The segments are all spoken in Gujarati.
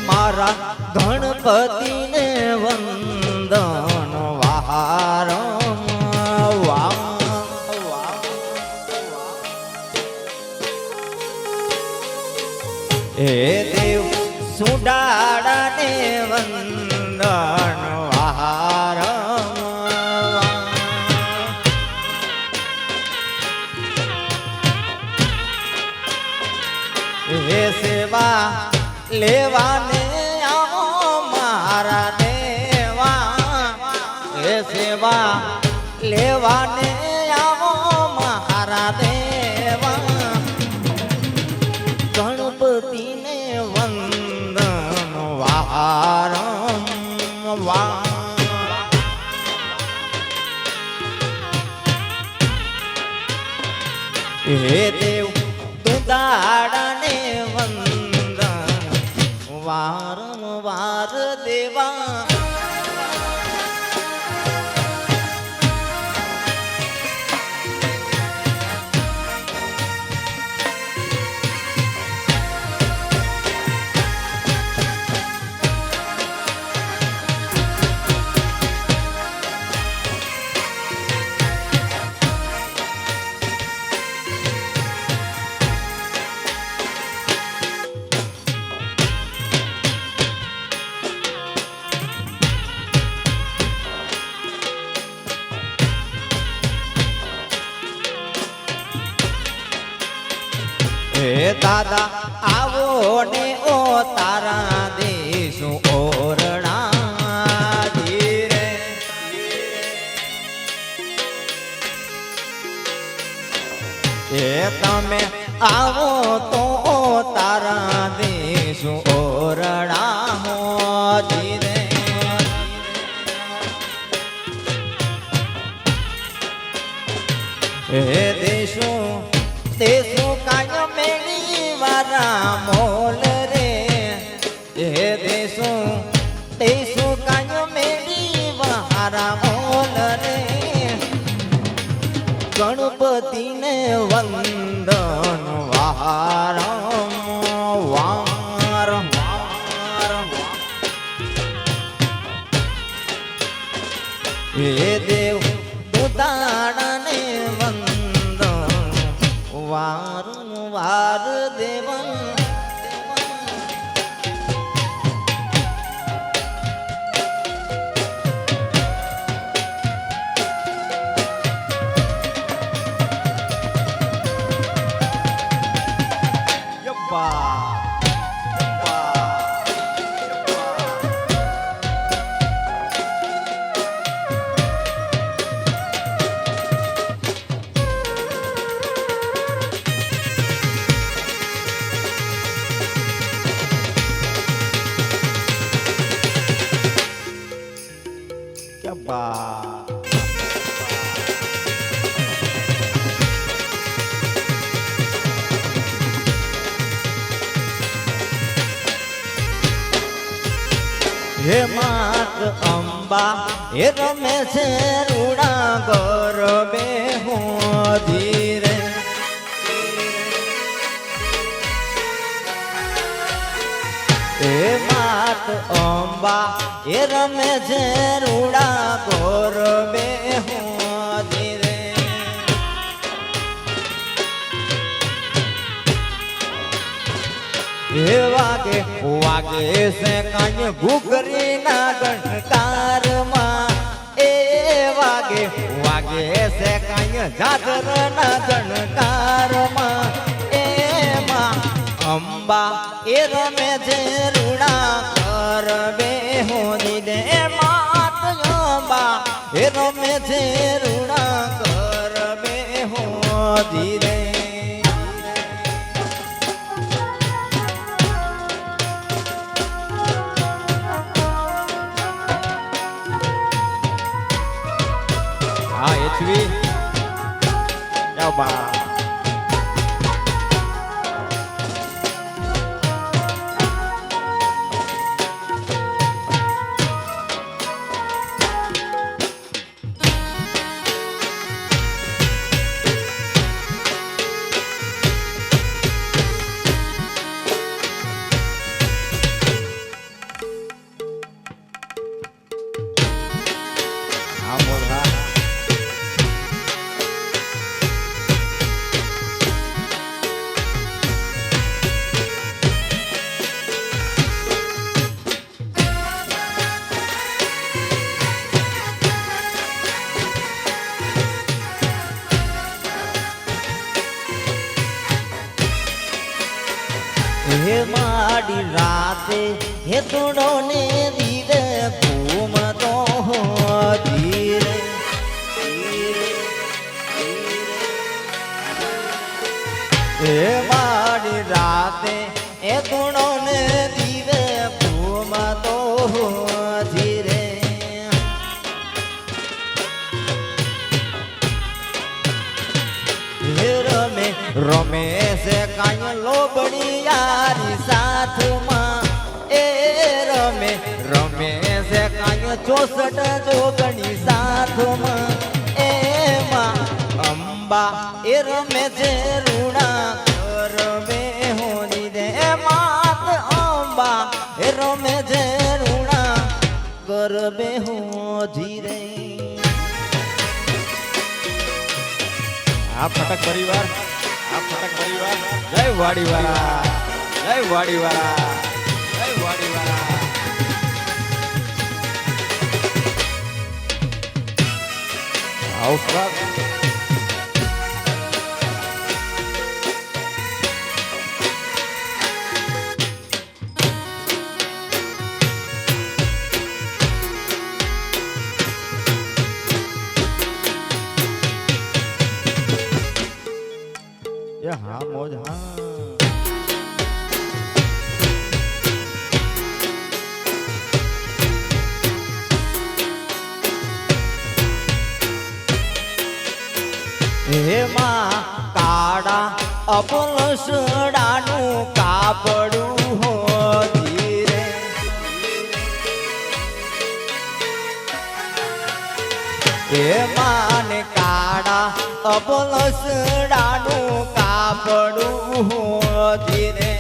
મારા ગણપતિને વંદન વારંવાર હે દેવ સુડાડાને વંદન વારંવાર હે સેવા લેવાને આવો મારા દેવા હે સેવા લેવાને આવો મારા દેવા ગણપતિને વંદન વારંવાર હે દેવ તું દાડાને વંદન વારંવાર દેવા હે દાદા આવો ને ઓ તારા દેશું ઓરણા ધીરે હે તમે આવો તો તારા દેશું ઓરણા હો ધીરે હે દેશું દેશું કાય મેળી વારા મોલ રે હે દેશું દેશું કાય મેળી વારા મોલ રે ગણપતિને વંદન વારંવાર હે દેવ દુદાણાને વારંવાર દેવન હે માત અંબા હે રમે છે રૂડા ગરબે હું ધીરે હે માત અંબા હે રમે છે રૂડા ગરબે હું ધીરે હે વાગે વાગે છે કાંઈ ઘૂઘરી ના ગણકારમાં એ વાગે વાગે છે કાંઈ જાગર ના ગણકારમાં એમાં અંબા એ રમે છે રૂડા ગરબે હોની દે માત અંબા એ રમે છે રૂડા ગરબે હોની રે બા હે માડી રાતે હે તોડો ને દીવે ઘૂમતો ધીરે હે માડી રાતે હે તોડો ને દીવે ઘૂમતો ધીરે રમે રમે છે કાંઈ લોબડી યારી સાથમાં એ રમે રમે છે કાંઈ 64 જોગણી સાથમાં એમાં અંબા એ રમે છે રૂણા કરવે હોની દે માત અંબા એ રમે છે રૂણા કરવે હો ધીરે આ ફટક પરિવાર જય વાડીવાળા જય વાડીવાળા જય વાડીવાળા આવકાર हाँ मौज हाँ हे माँ काड़ा अपलसडानु कापड़ू हो धीरे हे माँ ने काड़ा अपलसडानु कापड़ू हो धीरे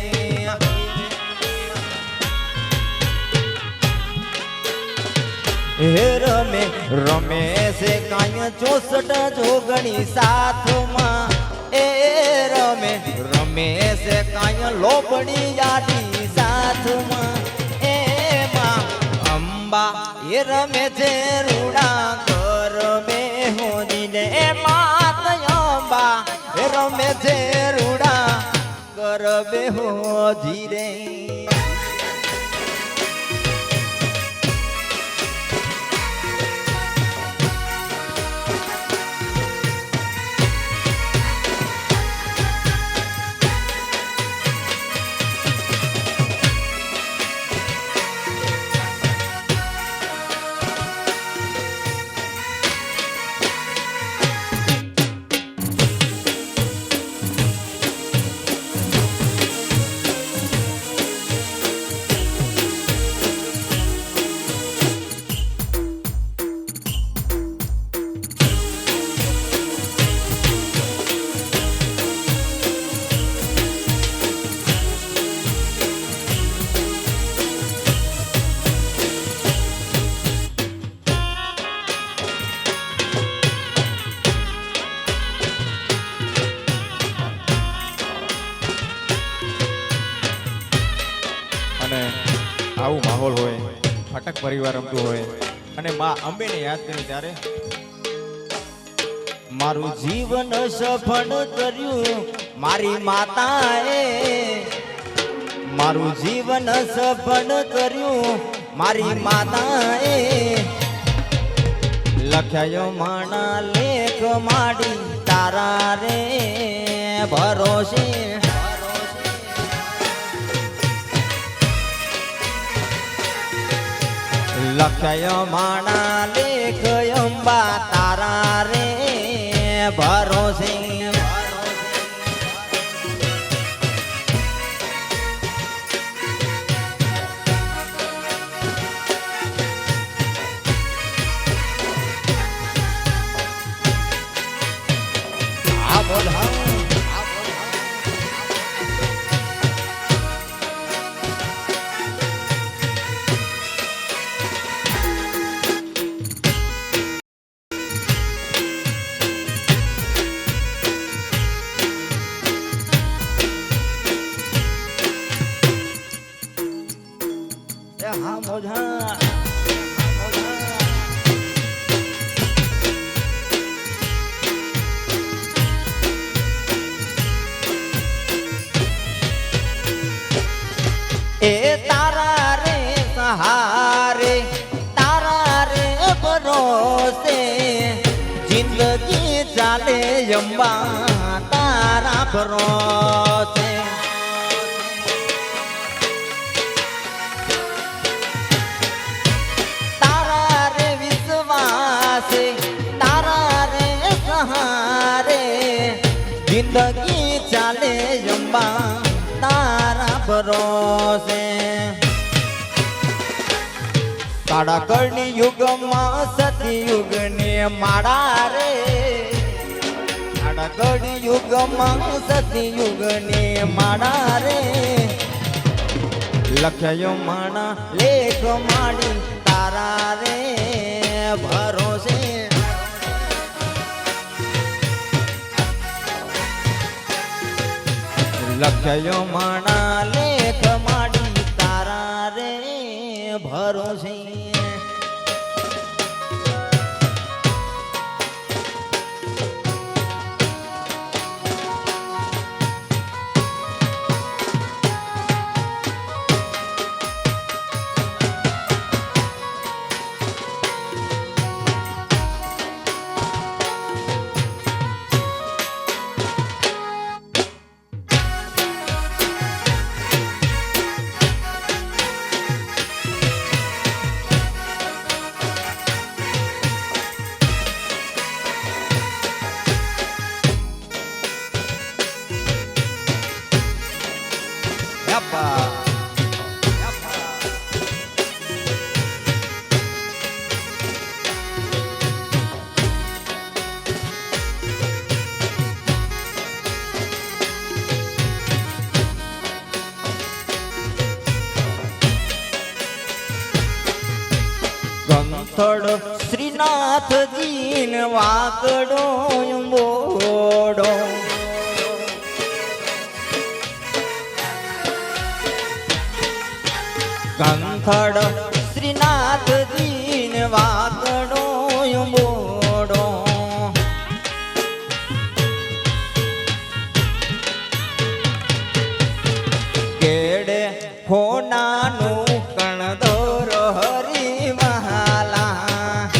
हे रमे रमे से कांई 64 जोगणी साथमा ए रमे रमे से कांई लोबड़ी यादी साथमा ए मां अंबा ये रमे छे रूड़ा कर में हो दीने ए मात अंबा ये रमे छे रूड़ा कर में हो धीरे અને આવું માહોલ હોય ફટક પરિવાર રમતું હોય અને માં અંબેને યાદ કરી ત્યારે મારું જીવન સફળ કર્યું મારી માતાએ મારું જીવન સફળ કર્યું મારી માતાએ લખ્યો માણા લેખ માડી તારા રે ભરોસે લખ્યો માણા લેખ અંબા તારા રે ભરોસે આ બોલ હા એ તારા રે સહારે તારા રે ભરોસે જિંદગી ચાલે અંબા તારા ભરોસે તારા રે વિશ્વાસે તારા રે સહારે જિંદગી ચાલે અંબા તારા ભરોસે કાળા કળની યુગમાં સતયુગ ને માળા રે કાળા કળની યુગમાં સતયુગ ને માળા રે લખ્યો માણા લેખ માડી તારા રે ભરોસે લખ્યો માણા લેખ માડી તારા રે ભરોસે ગંથડ શ્રીનાથજી ને વાકડો મોડો ગંથડ શ્રીનાથજી ને વાકડો મોડો કેડે હોનાનું કણદોર હરી મહાલા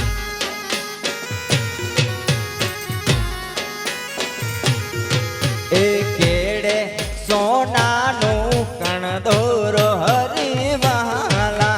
એ કેડે સોનાનું કણદોર હરી મહાલા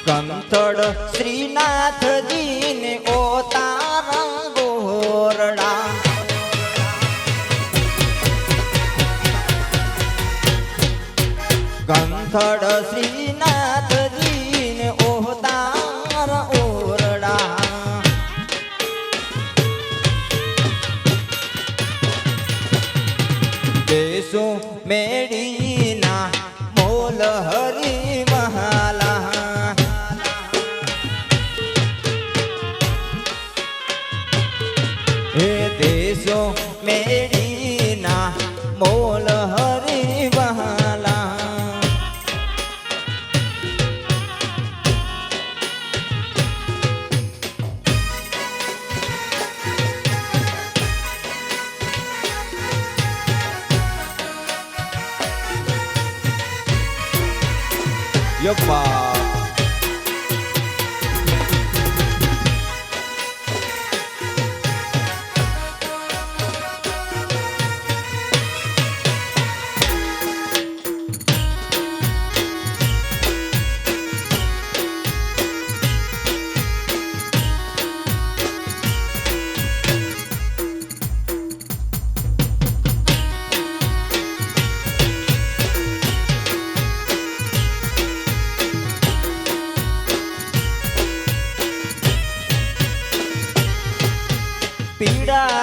કંથડ શ્રીનાથજી ને ઓ તારા ગોરડા કંથડ શ્રીનાથજી ને ઓ તારા ઓરડા દેશો મેડીના મોલ હરી મહાલા હે દેશો મેડીના મોલ હરી મહાલા યપ્પા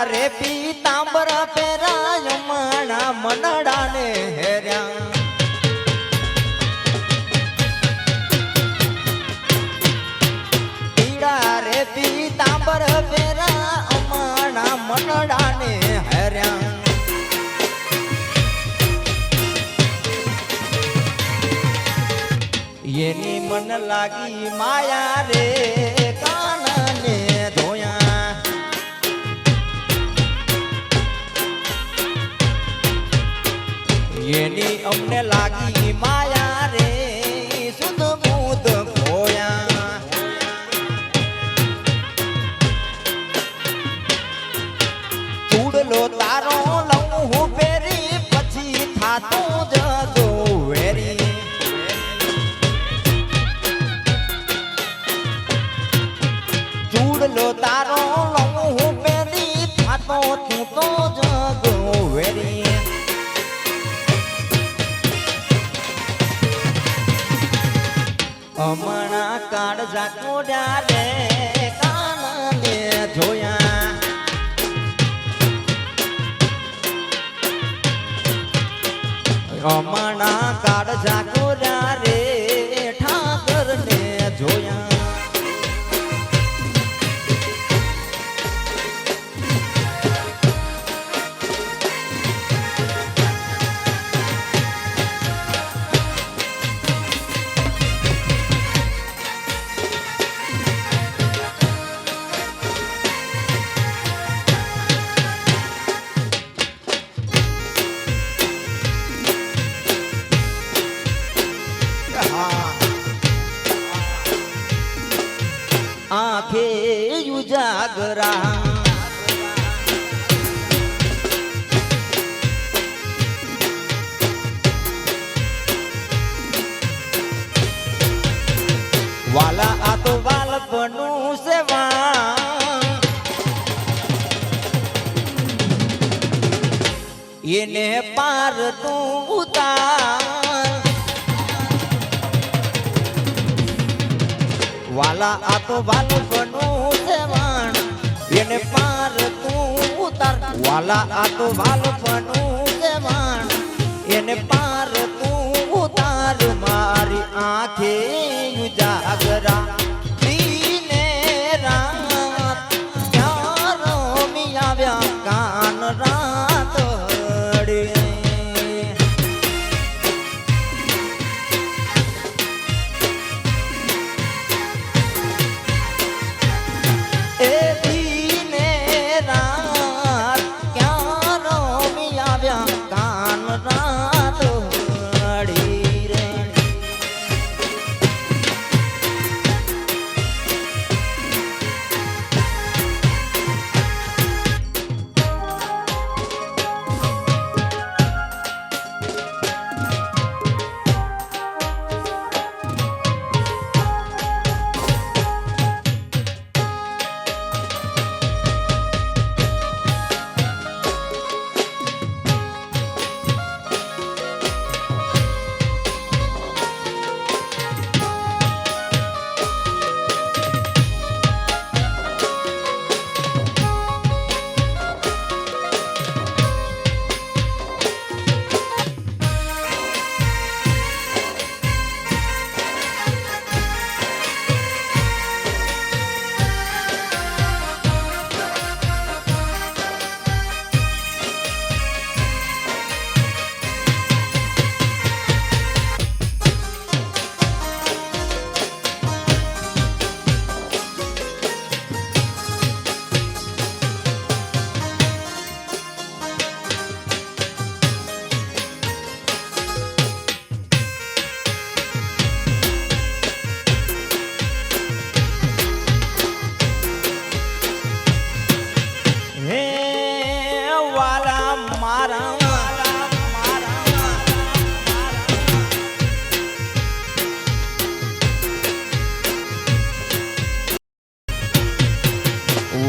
રે પીતાંબર પેરાય માણા મનડાને હેર્યા પીડા રે પીતાંબર પેરા અમાણા મનડાને હેર્યા એની મન લાગી માયા રે કાનને ધોયા એની અમને લાગી માયા રે સુધ બુધ ખોયા ચૂડલો તારો લઉં હું પેરી પછી થાતું જતો વેરી ચૂડલો તારો લઉં હું પેરી થાતો તું તો જગો વેરી હમણા કાળ જાકોડ્યા રે કાનને જોયા હમણા કાળ જાકોડ્યા રે ઠાકરને જોયા આંખે ઉજાગરા વાલા આ તો વાલપનું સેવા એને પાર તું ઉતાર વાલા આ તો વાલપનું સેવાણ એને પાર તું ઉતાર વાલા આ તો વાલપનું સેવાણ એને પાર તું ઉતાર મારી આંખે ઉજાગરા દીને રાત ક્યાં રમી આવ્યા કાન રાત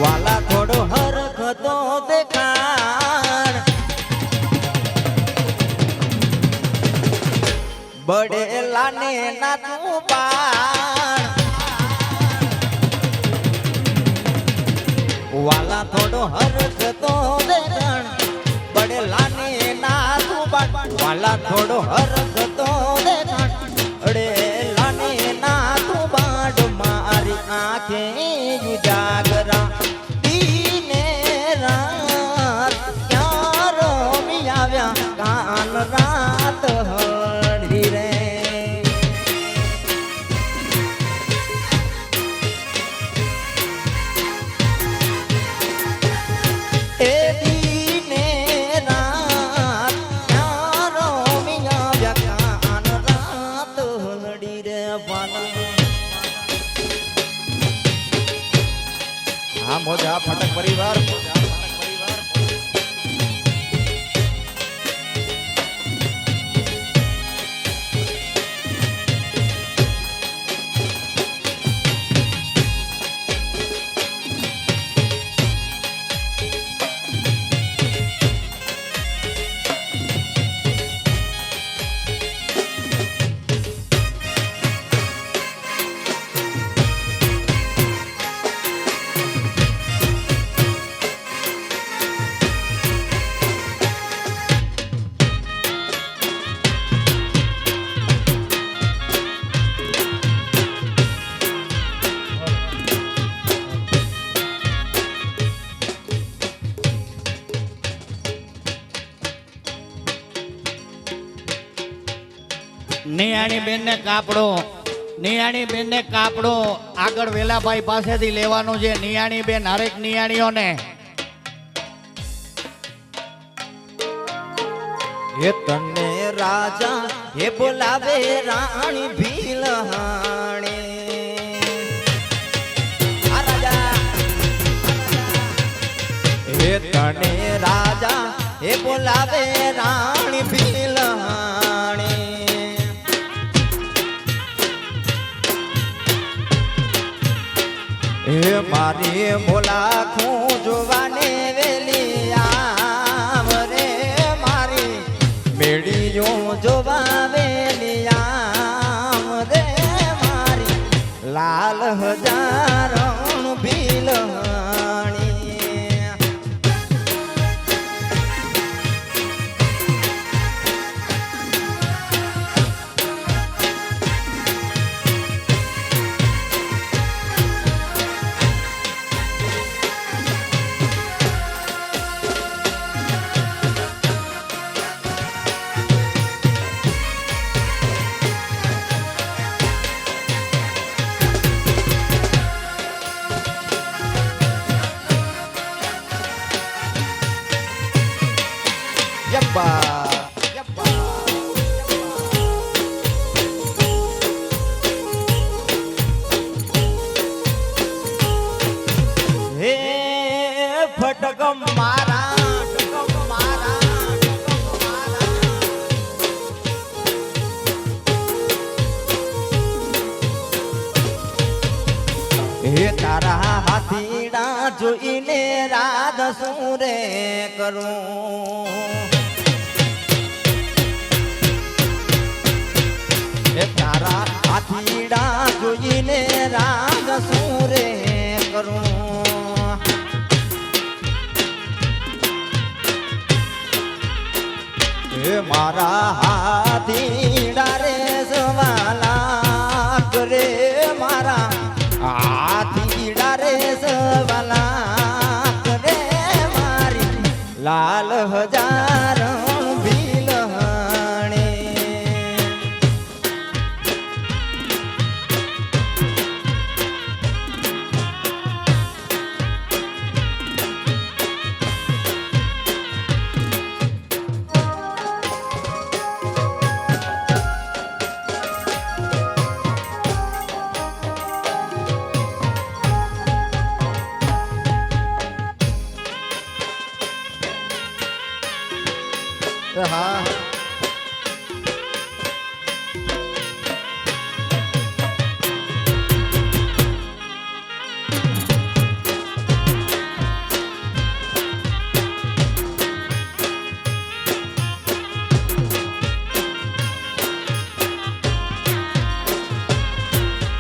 વાલા થોડો હરખતો દેખાડ બડેલાને ના તું પાડ વાલા થોડો હરખતો દેણ બડેલાની ના તું બાટ વાલા થોડો હરખતો દેણ અડે લાની ના તું બાટ મારી આંખે ઉજાગરા દીને રાત ક્યાં રમી આવ્યા કાન રાત હળી રે એ દીને રાત ક્યાં રમી આવ્યા કાન રાત હળી રે વાલા હા મોજા ફટક પરિવાર નિયાણી બેન ને કાપડો નિયાણી બેન ને કાપડો આગળ વેલાભાઈ પાસેથી લેવાનું છે. નિયાણી બેન હરેક નિયાણીઓને હે તને રાજા હે બોલાવે રાણી ભીલહાણી આ રાજા હે તને રાજા હે બોલાવે રાણી ભીલહાણી હે મારી બોલાખું જોવાને વેલી આમ રે મારી મેળીઓ જોવા વેલી આમ રે મારી લાલ હજારણ ભીલહાણી યબ્બા હે ફટક મારા હે તારા હાથીડા જોઈને રાધ સુરે કરું હે તારા હાથીડા જોઈને રાગ સુરે કરું હે મારા હાથીડા રે સવાલા કરે મારા હાથીડા રે સવાલા કરે મારી લાલ હજારણ ભીલહાણી હા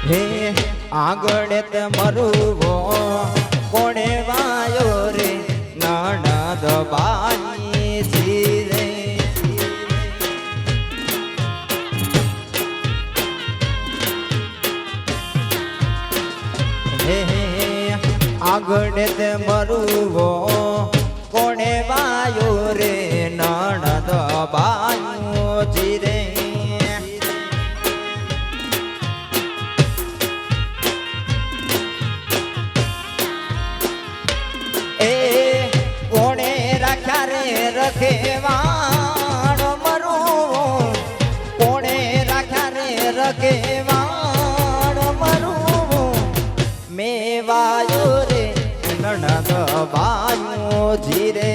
હે આગળ તે મરુવો કોણે વાયો રે નણદ બાઈ જીરે આગળ તે મરુવો કોણે વાયો રે નણદ બાયો જીરે એ કોણે રાખ્યા રે રખેવાણ મરુવો કોણે રાખ્યા રે રખેવાણ મરુવો મેવાયો રે નણદ બાયો જીરે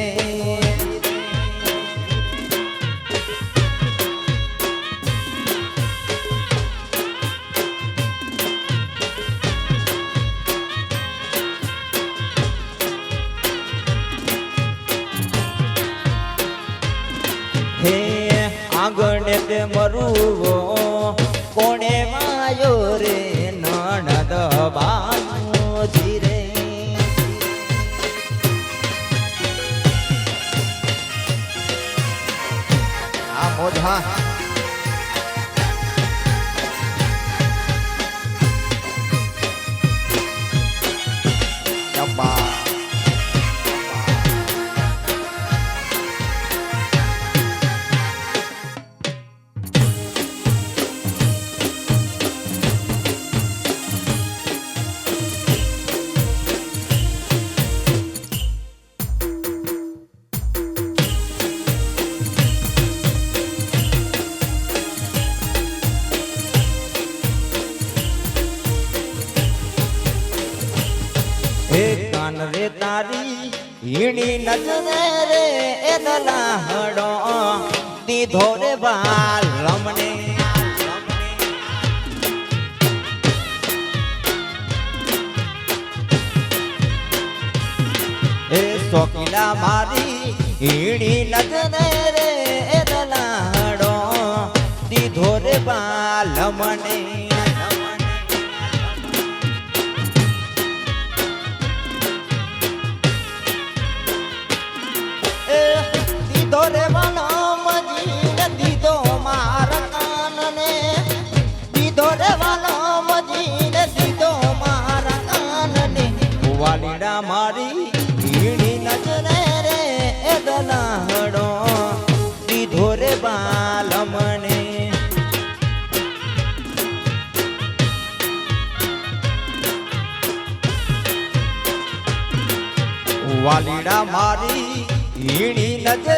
હે આગળ તે મરુવો કોણે માયો રે નણદ બાયો જીરે આ મોઢા ચંબા કાન રે તારી હીણી નજરે રે એ દલાહડો દીધો રે બાલ રમને એ શોકીલા મારી હીણી નજરે રે એ દલાહડો દીધો રે બાલ મને દીધો રે વાલમજીને દીધો મારા કાનને દીધો રે વાલમજીને દીધો મારા કાનને વાલીડા મારી હીણી નજરે રે એ દલાહડો દીધો રે બાલ મને વાલીડા મારી હીણી નજરે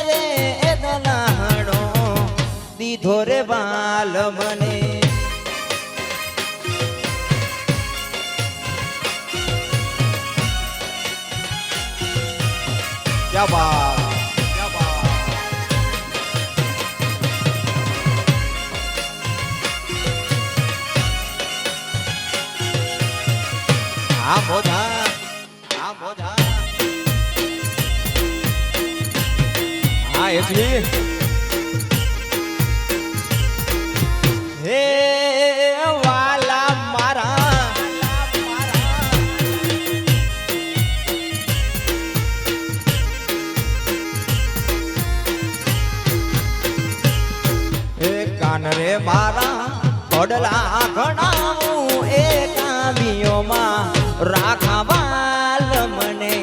રે એ દલાહડો દીધો રે બાલ મને ક્યા બાત ક્યા બાત આ બોધા આ બોધા હા એચવી હે વાલા મારા એ કાન રે મારા પડલા ઘણાવું એ કાવ્યોમાં રાખવાલ મને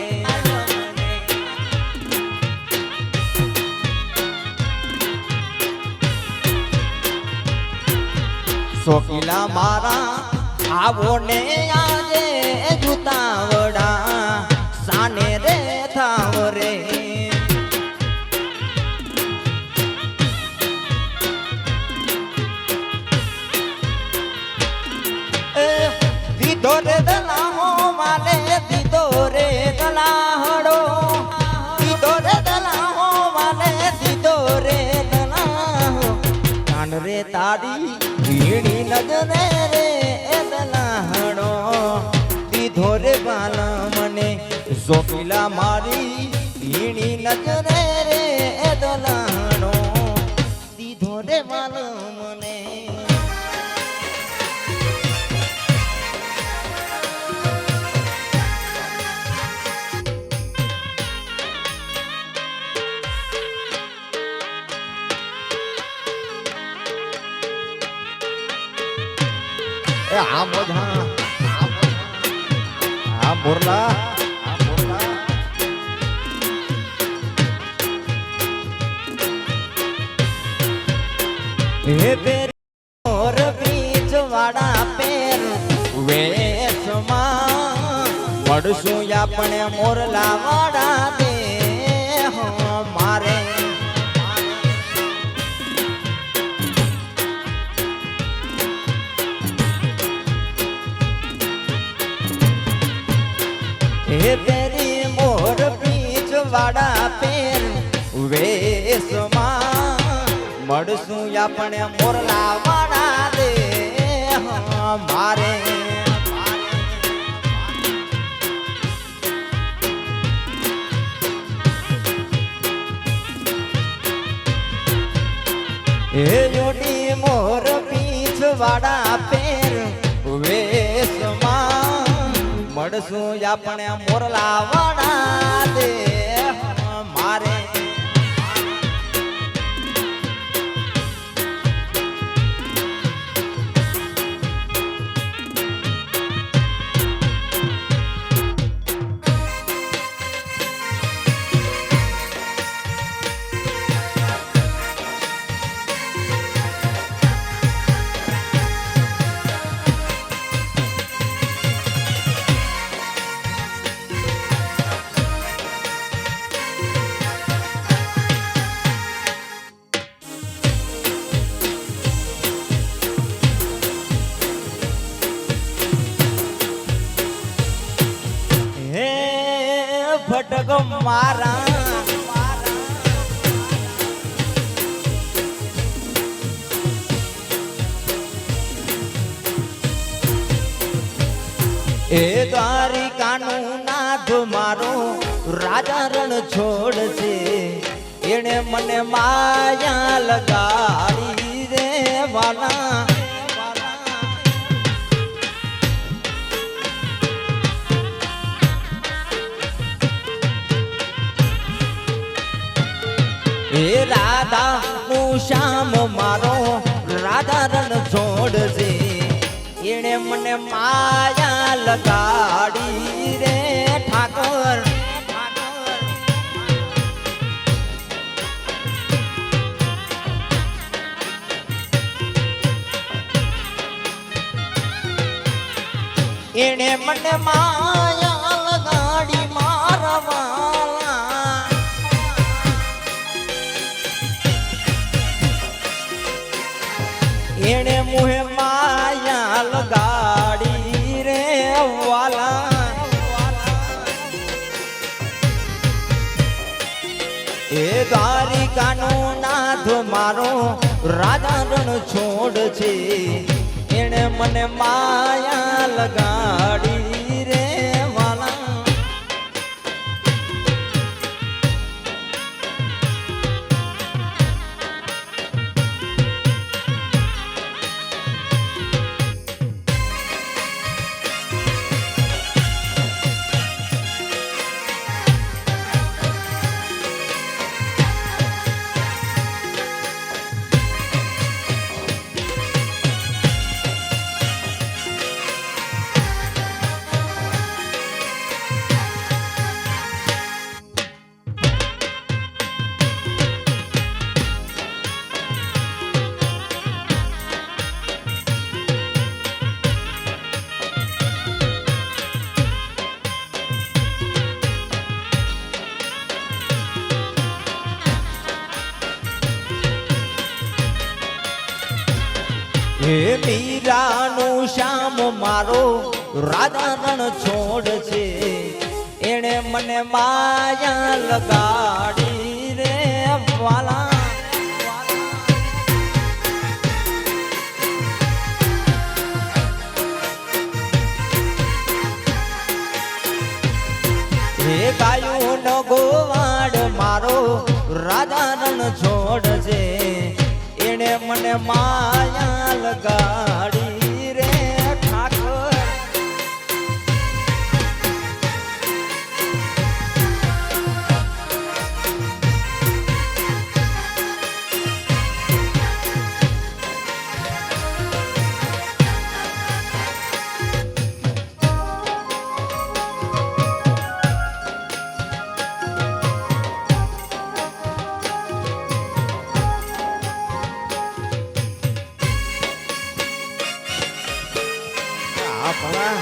શોકીલા મારા આવો ને આજે જૂતાવડા સાને રે થાવ રે દીધો રે દલાહો માલે દીધો રે દલાહડો દીધો રે દલાહો માલે દીધો રે દલાહો કાન રે તારી હીણી નજરે રે એ દલાહડો દીધો રે બાલ મને શોકીલા મારી હીણી નજરે રે એ દલાહડો દીધો રે બાલ મને એ હા મોજ હા હા મોરલા હે પેરી મોર બીજ વાળા પેર વેશમાં મળશું આપણે મોરલા વાળા દે મારે હે પેરી મોર બીજ વાળા પેર વેશમાં મળશું આપણે મોરલા વાળા દે મારે હે જોડી મોર પીછ વાળા પેર વેશમાં મળશું આપણે મોરલા વાળા દે મારે ફટક મારા એ દ્વારિકાનું નાથ મારો રાજા રણ છોડ છે એને મને માયા લગાડી રે વાલા હે રાધા નું શ્યામ મારો રાધા રણ છોડ છે એને મને માયા લગાડી રે ઠાકોર એને મને માયા લગાડી મારવા એને મુહે માયા લગાડી રે વાલા એ દ્વારિકાનો નાથ મારો રાજા રણ છોડ છે એને મને માયા લગાડી રે વાલા હે મીરાનું શ્યામ મારો રાધા રણ છોડ છે એને મને માયા લગાડી રે વાલા હે ગાયું નો ગોવાડ મારો રાધા રણ છોડ છે એને મને માયા લગાડી રે ઠાકોર આ ભલા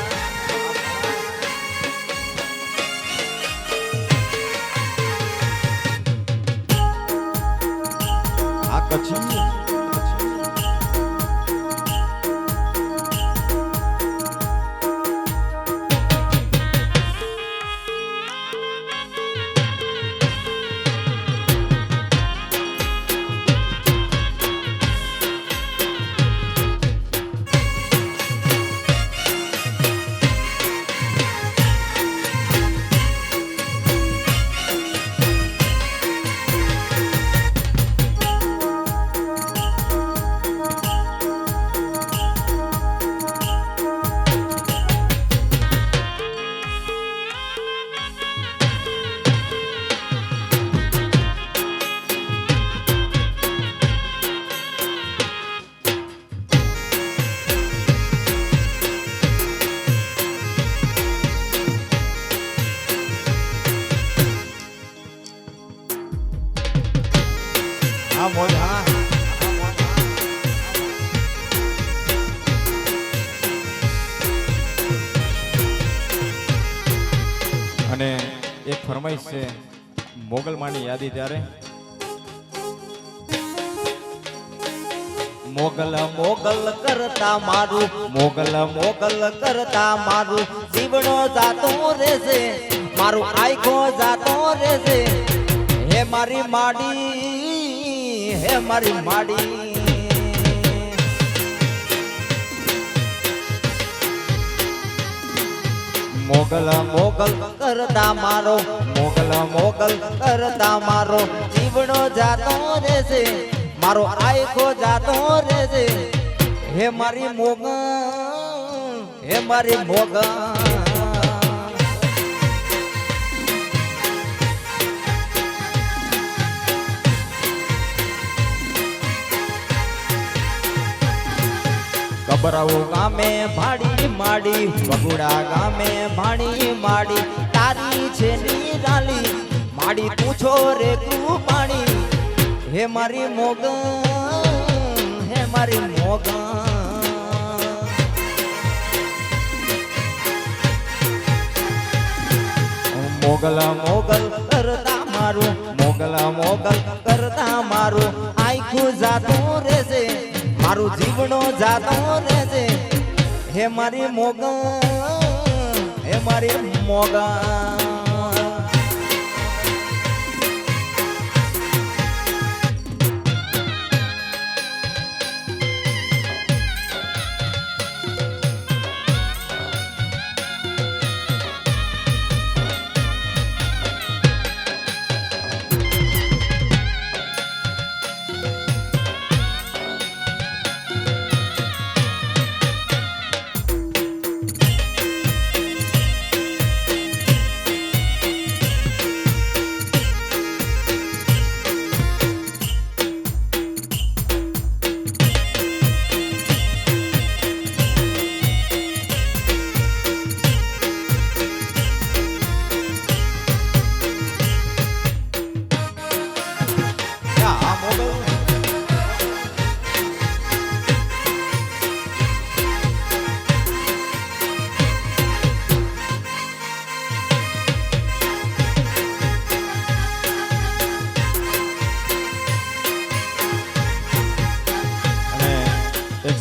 આ કચ્છી આ મોજ હા અને એક ફરમાઈશ છે મોગલમાની યાદી ત્યારે મોગલ મોગલ કરતા મારું મોગલ મોગલ કરતા મારું જીવણો જાતો રહેશે મારું આયખો જાતો રહેશે હે મારી માડી હે મારી માડી મોગલ મોગલ કરતા મારો મોગલ મોગલ કરતા મારો જીવણો જાતો રહેશે મારો આયખો જાતો રહેશે હે મારી મોગલ હે મારી મોગલ કબરાઓ ગામે ભાડી માડી બગુડા ગામે ભાણી માડી તારી છે નિરાલી માડી પૂછો રે તું પાણી હે મારી મોગલ હે મારી મોગલ મોગલ મોગલ કરતા મારું મોગલ મોગલ કરતા મારું આખું જાતું રહેશે મારું જીવનો જાતો રહેશે હે મારી મોગલ હે મારી મોગલ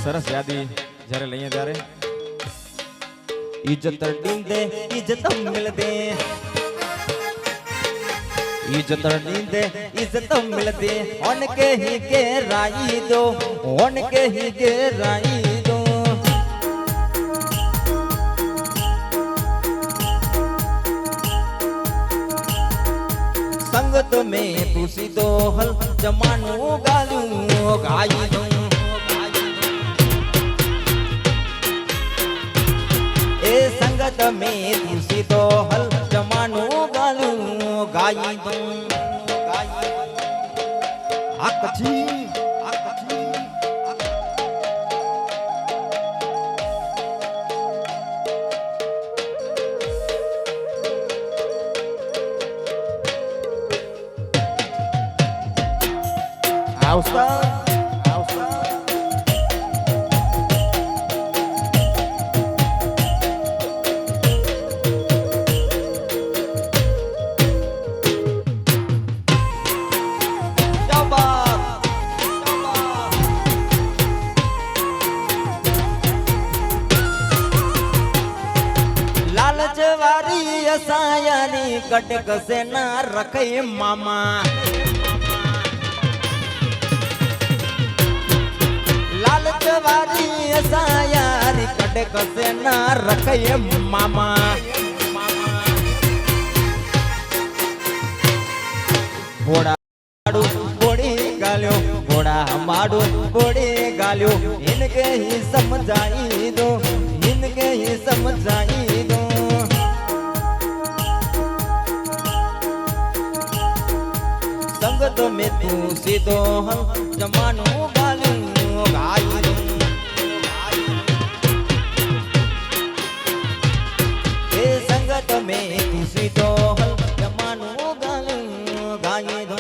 સરસ યાદી જ્યારે લઈએ ત્યારે इज्जत दींदे इज्जत मिलदे इज्जत दींदे इज्जत मिलदे उनके ही के राई दो उनके ही के राई दो संगत में तुसी दो हल जमानो गालू गाई दो ए संगत में तुसी तो हल जमानो गालू गाई दो આકછી આવતા અસાયાની કટકસે ના રખે મામા લાલચ વાળી અસાયાની કટકસે ના રખે મામા घोड़ा हमारो घोड़े गालियो इनके ही समझाई दो इनके ही समझाई दो संगत में तू सीधो हम जमानो गालियो गाई दो ए संगत में तू सीधो हम जमानो गालियो गाई दो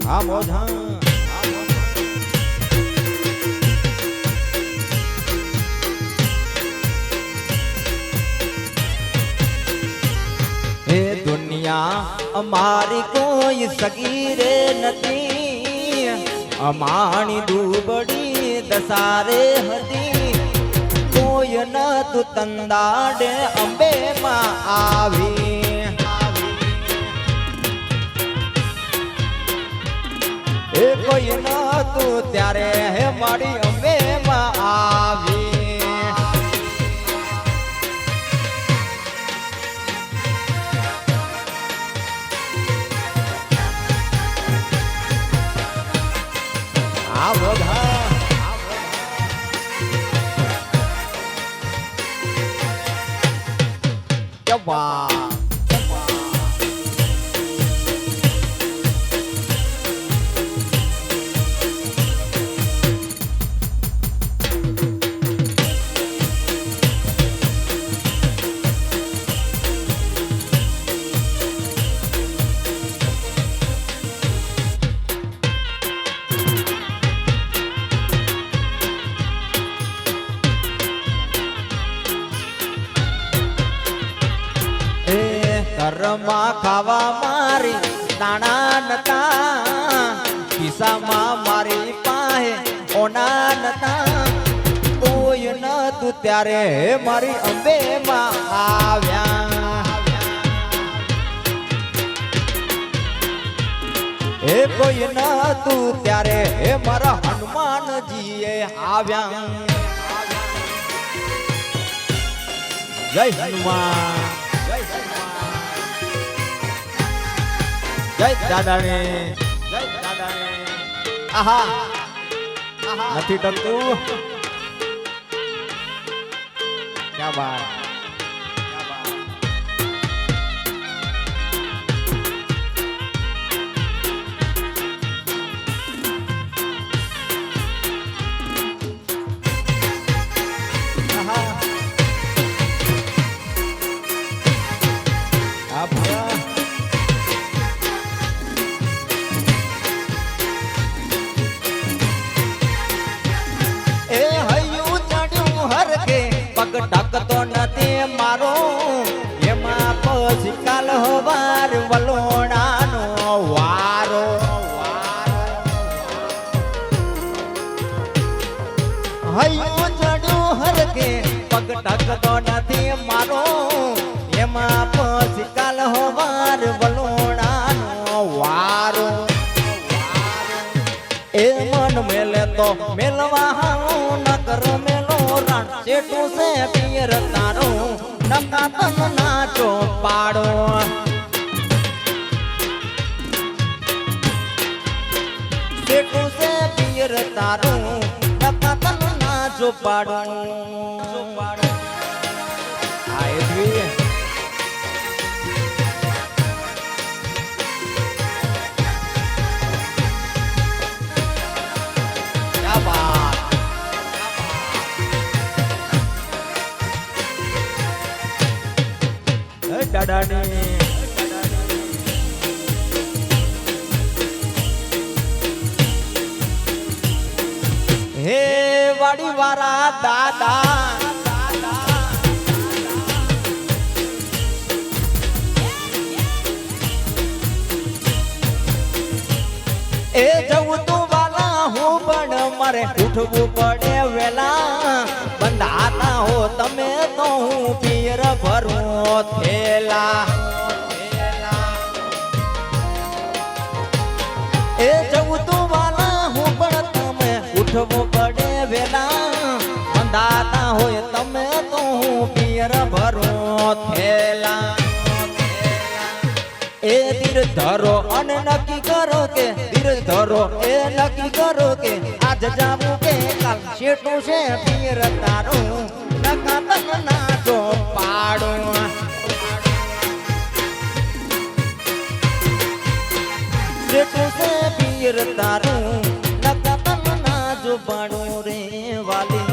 हाँ मौज हाँ हे दुनिया અમારી કોઈ સગીરે નથી અમારી દુબળી દસારે હતી કોઈ ન તું તંદાડે અંબે માં આવી એ કોઈ ન તું ત્યારે હે મારી અંબે માં આવી આ બધા જવા ઘરમાં ખાવા મારી દાણા નતા ખિસ્સામાં મારી પાસે ઓના નતા કોઈ ન તું ત્યારે મારી અંબે માં આવ્યા એ કોઈ ન તું ત્યારે મારા હનુમાનજીએ આવ્યા જય હનુમાન જય દાદાને આહા નથી ટકતું ક્યાં બાત પગ ઢકતો નથી મારો એમાં પછી કાલ હવાર વલોણાનો વારો હૈયું ચડ્યું હરકે પગ ઢકતો નથી મારો એમાં પછી કાલ હવાર વલોણાનો વારો એ મન મેલે તો મેલવા નકર મેલો રાણ શેઠું છે પિયર તારું નકા તન નાચો પાડો શેઠું છે પિયર તારું નકા તન નાચો પાડો આ એવી क्या बात દાદાની હે વાડી વાળા દાદા એ જવું તું વાલા હું પણ મારે ઉઠવું પડે વેલા બંધાતા હો તમે તો હું પીર ભરું થેલા એ જવું તું વાલા હું પણ તમે ઉઠવું પડે વેલા બંધાતા હોય તમે તો હું પીર ભરું થેલા એ ધીર ધરો અને નક્કી કરો કે ધીર ધરો એ નક્કી કરો કે આજ જાવું કે કાલ શેઠું છે પીર તારું નકા તન નાચો પાડો શેઠું છે પીર તારું નકા તન નાચો પાડો રે વાલી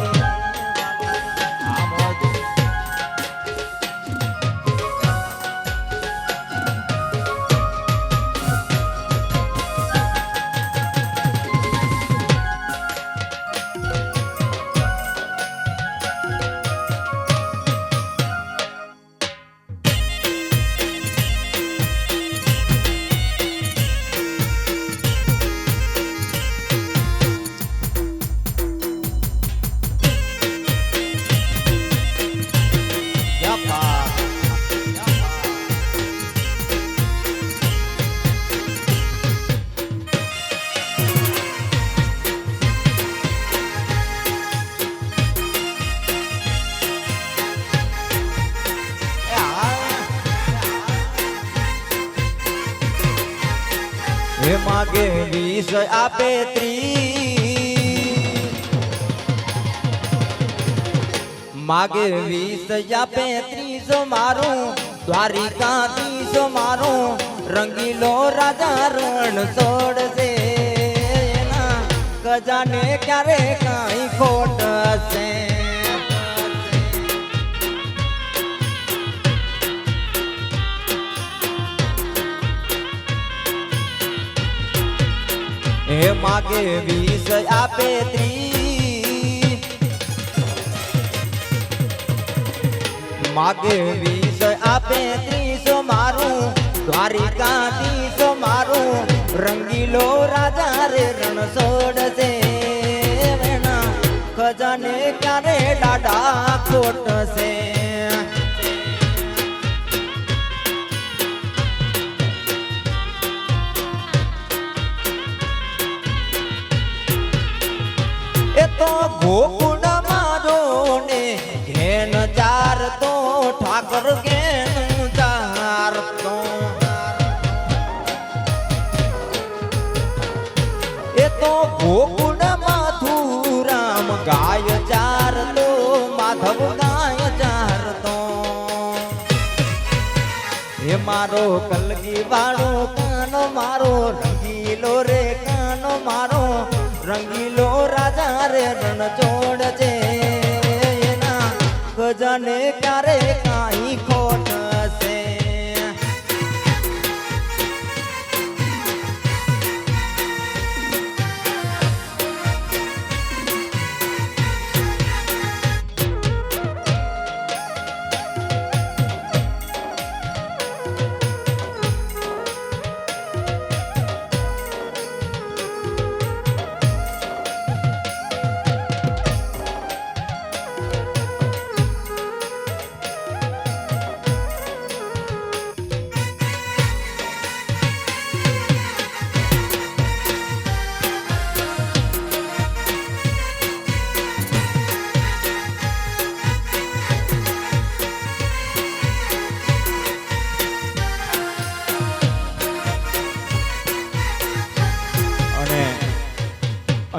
હે માગે 20 આપે 30 માગે 20 આપે 30 મારું દ્વારિકાધીશ મારું રંગીલો રાજા રણ છોડશે એના ખજાને ક્યારે કાંઈ ખોટ હશે હે માગે 20 આપે 30 માગે 20 આપે 30 મારું દ્વારિકાધીશ મારું રંગીલો રાજા રે રણ છોડશે વેણા ખજાને ક્યારે દાડા ખોટશે એ તો ગોકુળ મારો ને ઘેન ચાર તો ઠાકર ઘેન ચાર તો એ તો ગોકુળ મથુરામ ગાય ચાર તો માધવ ગાય ચાર તો એ મારો કલગી વાળો કાન મારો રંગીલો રે કાન મારો રંગીલો રાજા રે રણ છોડ છે એના ખજાને ક્યારે કાંઈ ખોટ હશે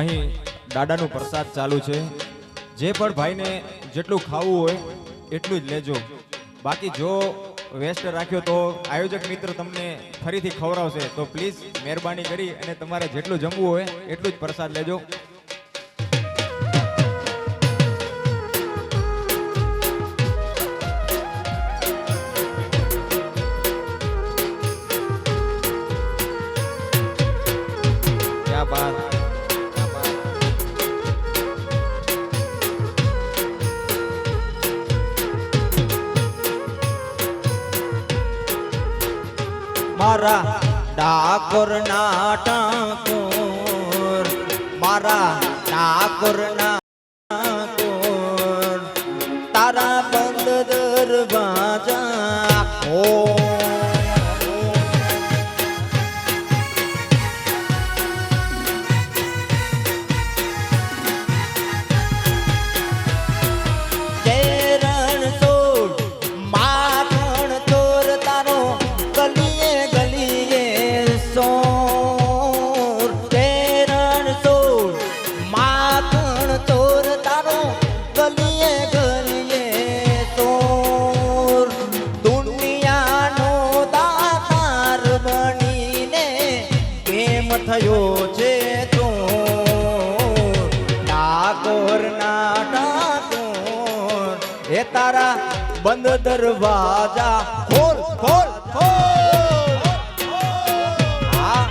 અહીં દાદાનું પ્રસાદ ચાલુ છે. જે પણ ભાઈને જેટલું ખાવું હોય એટલું જ લેજો. બાકી જો વેસ્ટ રાખ્યો તો આયોજક મિત્ર તમને ફરીથી ખવડાવશે. તો પ્લીઝ મહેરબાની કરી અને તમારે જેટલું જમવું હોય એટલું જ પ્રસાદ લેજો. क्या बात, क्या बात. મારા ડાકોર ના ટાકોર, મારા ડાકોર ના ટાકોર, તારા બંધ દરવાજા ખોલ. કેરણ સોળ માખણ ચોર તારો ગલીએ ગલીએ સોર. કેરણ સોળ માખણ ચોર તારો ગલીએ ગલીએ સોર. દુનિયાનો દાતાર બનીને કેમ થયો છે ચોર? ડાકોર ના ડાકોર, એ તારા બંધ દરવાજા ખોલ ખોલ ખોલ. હા.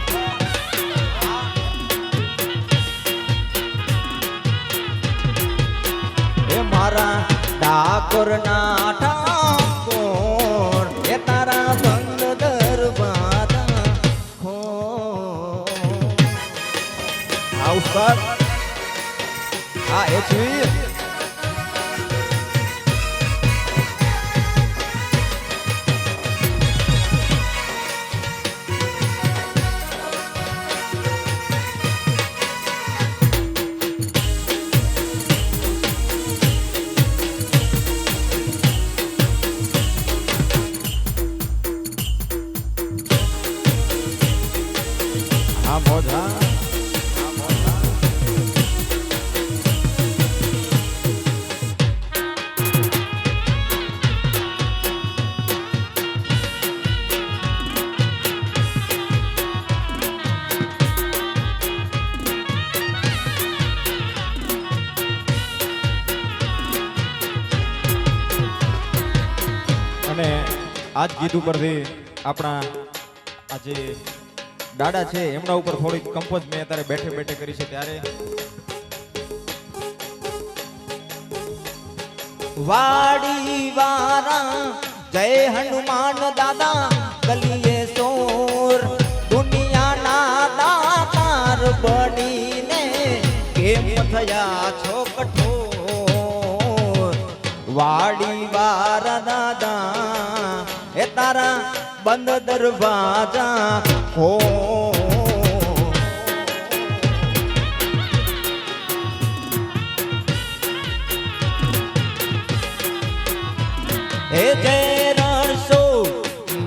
એ મારા ડાકોર ના ઠાકોર, એ તારા બંધ દરવાજા ખોલ. હા ઉસ્તાદ, હા એ છીએ. હા મોજ. હા અને આજ ગીત ઉપરથી આપણા આજે દાદા છે એમના ઉપર થોડીક કંપોઝ મેં અત્યારે બેઠે બેઠે કરી છે. ત્યારે વાડી વારા જય હનુમાન દાદા ગલીએ સોર. દુનિયાના દાતાર બનીને કેમ થયા છો કઠોર? વાડી વારા દાદા, એ તારા બંધ દરવાજા ખોલ. એ જય રણસો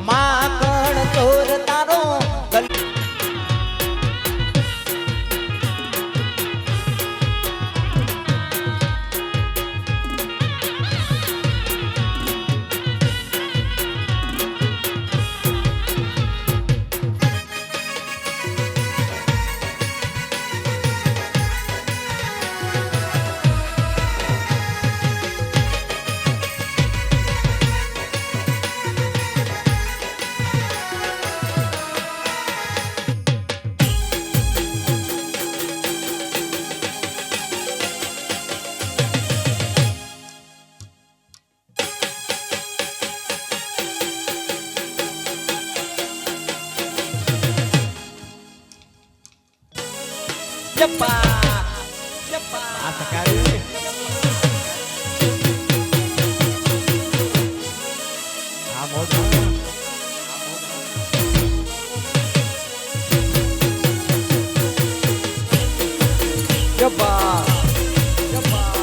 માખણ ચોર તારો cepat cepat sekali. Cepat cepat.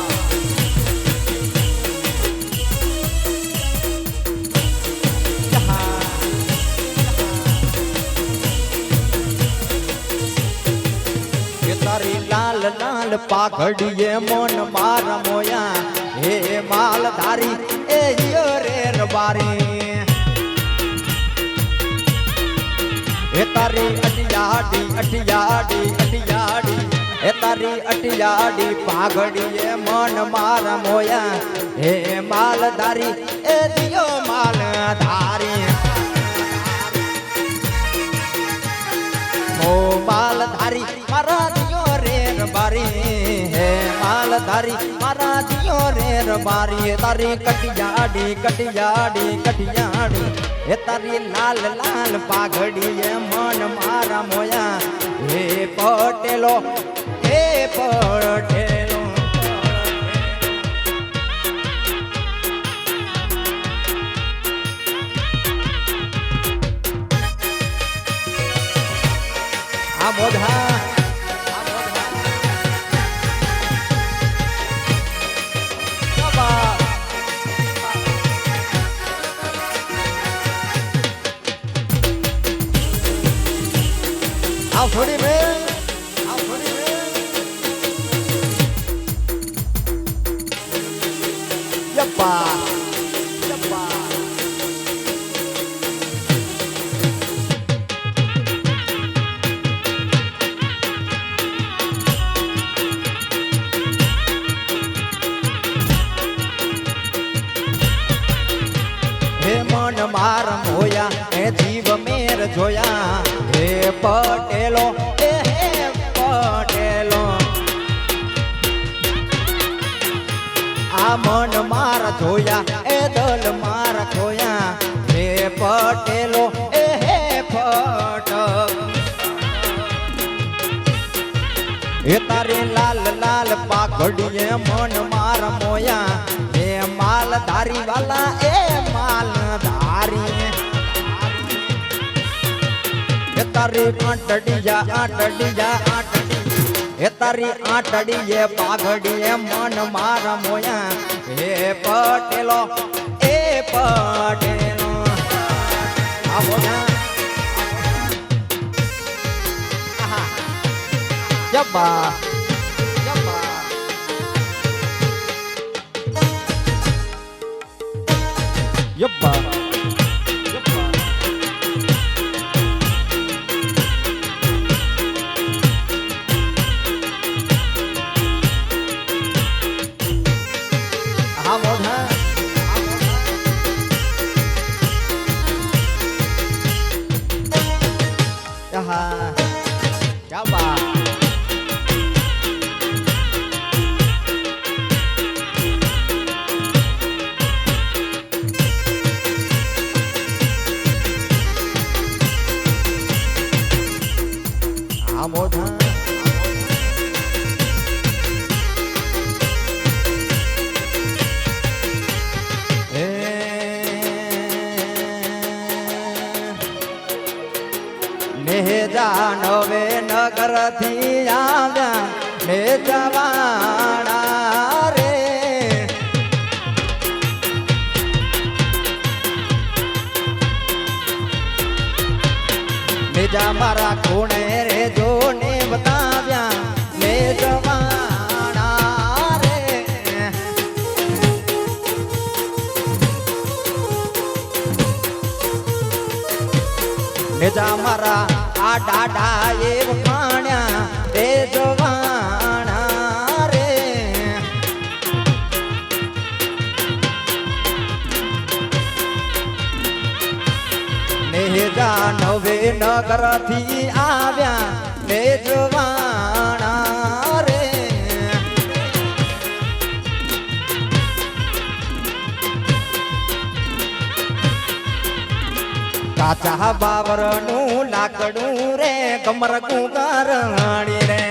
તારી લાલ લાલ પાઘડીએ મન માર મોયા હે માલધારી એ યો રે રબારી એ તારી અટિયાડી અટિયાડી અટિયાડી એ તારી અટિયાડી પાઘડીએ મન માર મોયા હે માલધારી એ દિયો માલધારી ઓ માલધારી મારા દિયો રે રબારી હે માલધારી મારા દિયો રે રબારી તારી કટિયાડી કટિયાડી કટિયાડી હે તારી લાલ લાલ પાઘડી એ મન મારા મોયા હે પટેલો હે પટેલો આ મોઢા આવ થોડી બેન આવ થોડી બેન યપ્પા યપ્પા હે મન માર મોયા હે જીવ મેર જોયા હે પટેલો હે પટેલો આ મન માર જોયા એ દલ માર ખોયા હે પટેલો હે પટ હે તારે લાલ લાલ પાઘડીએ મન માર મોયા હે માલધારી વાલા એ માલધારી હે તારી આટડિયા આટડિયા આટડી હે તારી આટડીએ પાઘડીએ મન મારા મોયા હે પટેલો એ પટેલો આ મોયા જબ્બા જબ્બા યબ્બા આ મોઢા આહા જબ્બા આ મોઢા હે નેજા નવે નગર થી આવ્યા ને જવાણા રે નેજા મારા કોણે રે જો ને બતાવ્યા ને જવાણા રે નેજા મારા આ ડાડા એ વખાણ્યા તે જવાણા રે નેજા નવે નગર થી આવ્યા ને જવાણા રે કાચા બાવર નું લાકડું રે કમર કુંગારણી રે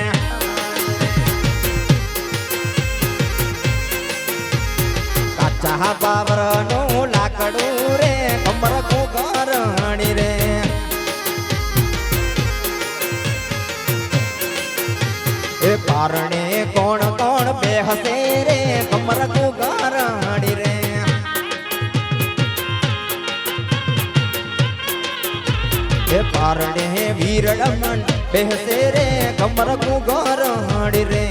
કાચા બાવર નું લાકડું રે કમર કુંગારણી રે એ પારણે કોણ કોણ બેહસે રે કમર કુંગારણી રે એ પારણે વીરડમણ બેહસે રે કમર કુંગારણી રે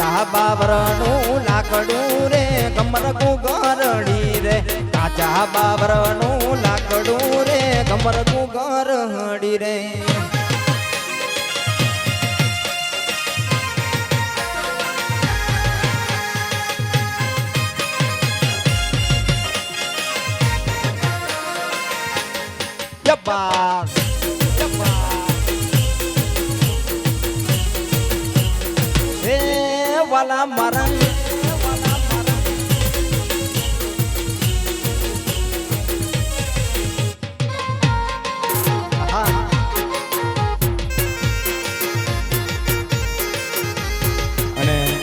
કાચા બાબરનું લાકડું રે કમરકું ગરડી રે કાચા બાબરનું લાકડું રે કમરકું ગરડી રે જબ્બાર એ વાલા મારા અને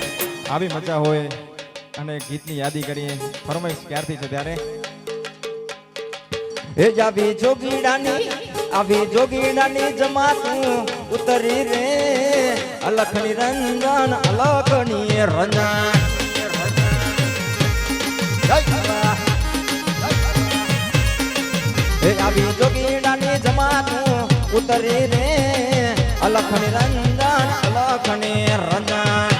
આવી મજા હોય અને ગીતની યાદી કરીએ ફરમાઈશ ક્યારથી છે ત્યારે એ જાવી જોગીડાની જમાતું ઉતરી રે અલખની રંજન અલખની રંજન એ આવી જોગીડાની જમાતું ઉતરી રે અલખની રંજન અલખની રંજન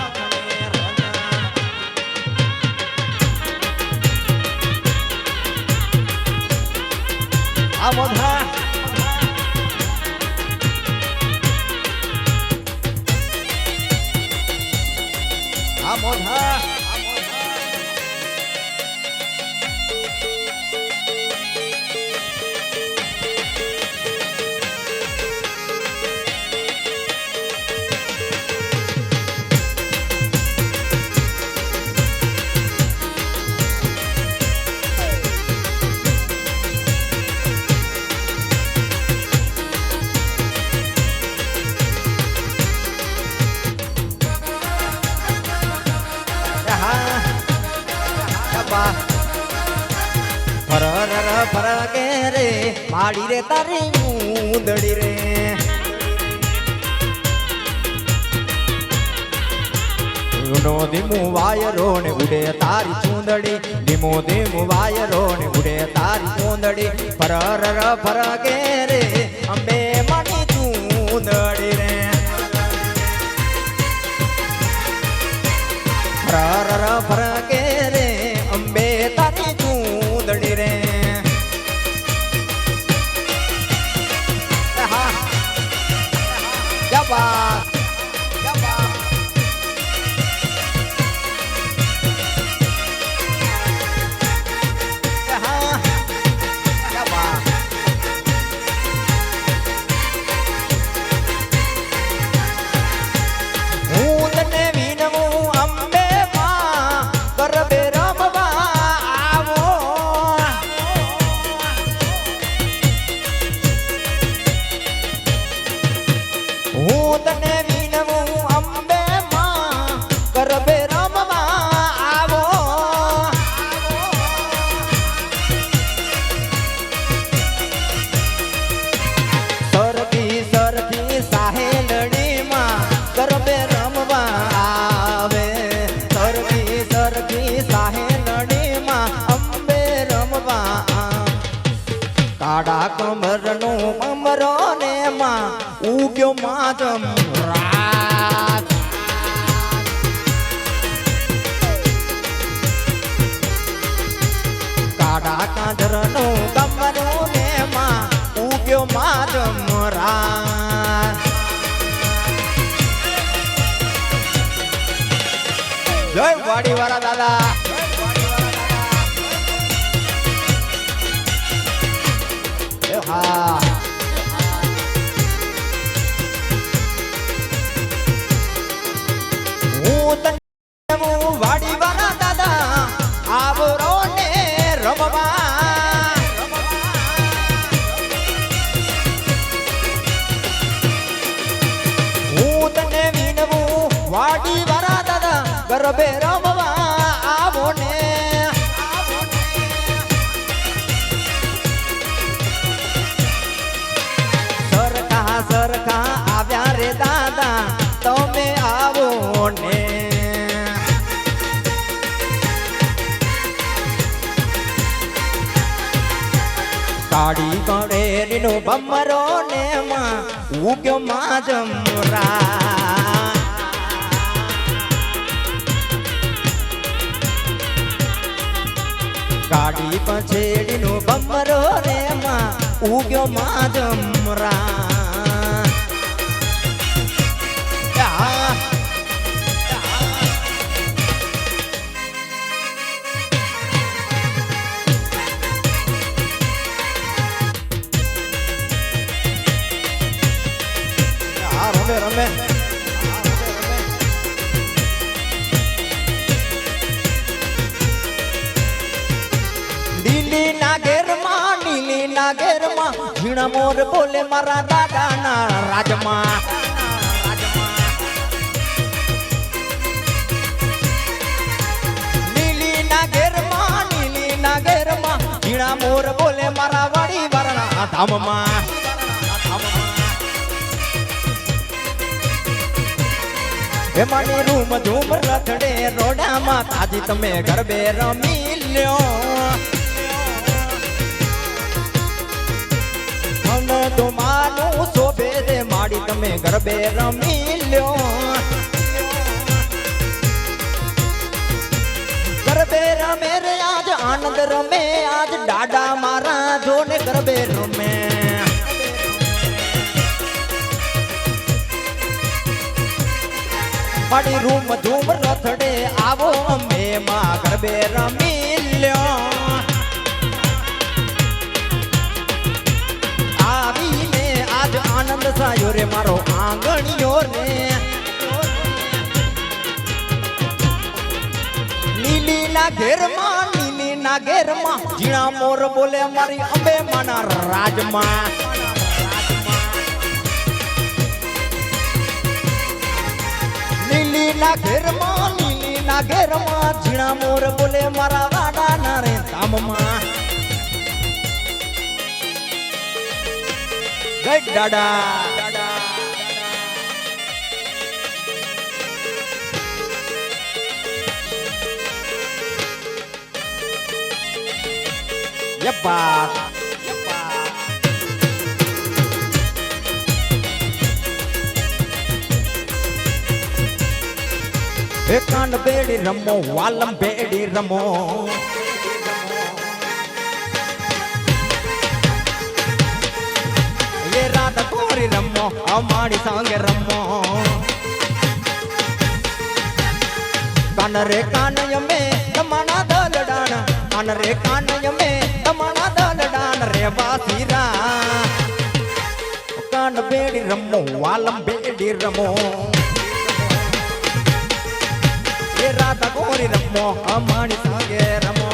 મોઢા આ મોઢા ફરકે રે માડી રે તારી મુંદડી રે ધીમું વાયરો ને ઉડે તારી ચૂંદડી ધીમું વાયરો ને ઉડે તારી ચૂંદડી ફરકે રે અંબે માડી ચૂંદડી રે ફરકે રે અંબે તારી ચૂંદડી રે જબા કાડા કમરનો કમરો ને માં ઉગ્યો માતમ રાત કાડા કાંધરનો કમરો ને માં ઉગ્યો માતમ રાત જય વાડીવાળા દાદા હા હું તને વાડીવાળા દાદા આવરો ને રમવા હું તને વિનવું વાડીવાળા દાદા ગરબે રમવા આવો ને સરખા આવ્યા રે દાદા તમે આવો ને કાળી કળેરીનો બમરો ને માં ઉગ્યો માજમરા ગાડી પછેડીનો બમરો રે માં ઉગ્યો માં જમરા રમે રમે લીલી ના ઘેરમાં નીલી ના ઘેરમાં ઝીણા મોર બોલે મારા દાદાના રાજમાં લીલી ના ઘેરમાં ઝીણા મોર બોલે મારા વાડી વારના ધામમાં એમાંની રૂમ ધૂમ રથડે રોડામાં તાજી તમે ગરબે રમી લ્યો મને તો માનું શોભે રે માડી તમે ગરબે રમી લ્યો ગરબે રમે રે આજ આનંદ રમે આજ દાડા મારા જોને ગરબે રમે મારી રૂમ ધૂમ રથડે આવો અમે માં ગરબે રમી લ્યો આવીને આજ આનંદ સાયો રે મારો આંગણીયો રે લીલી ના ઘેરમાં ઝીણા મોર બોલે મારી અંબે માના રાજમાં લીલી ના ઘેરમાં ઝીણા મોર બોલે મારા વાડા ના રે ધામમાં જય દાદા યપ્પા એ કાંડ બેડી રમો વાલમ બેડી રમો એ રાત કોરી રમો અમારી સંગે રમો કાન રે કાન યમે તમાના દલડાન કાન રે કાન યમે તમાના દલડાન રે વાસીરા કાંડ બેડી રમો વાલમ બેડી રમો એ રાતા કોરી રમો અમારી સંગે રમો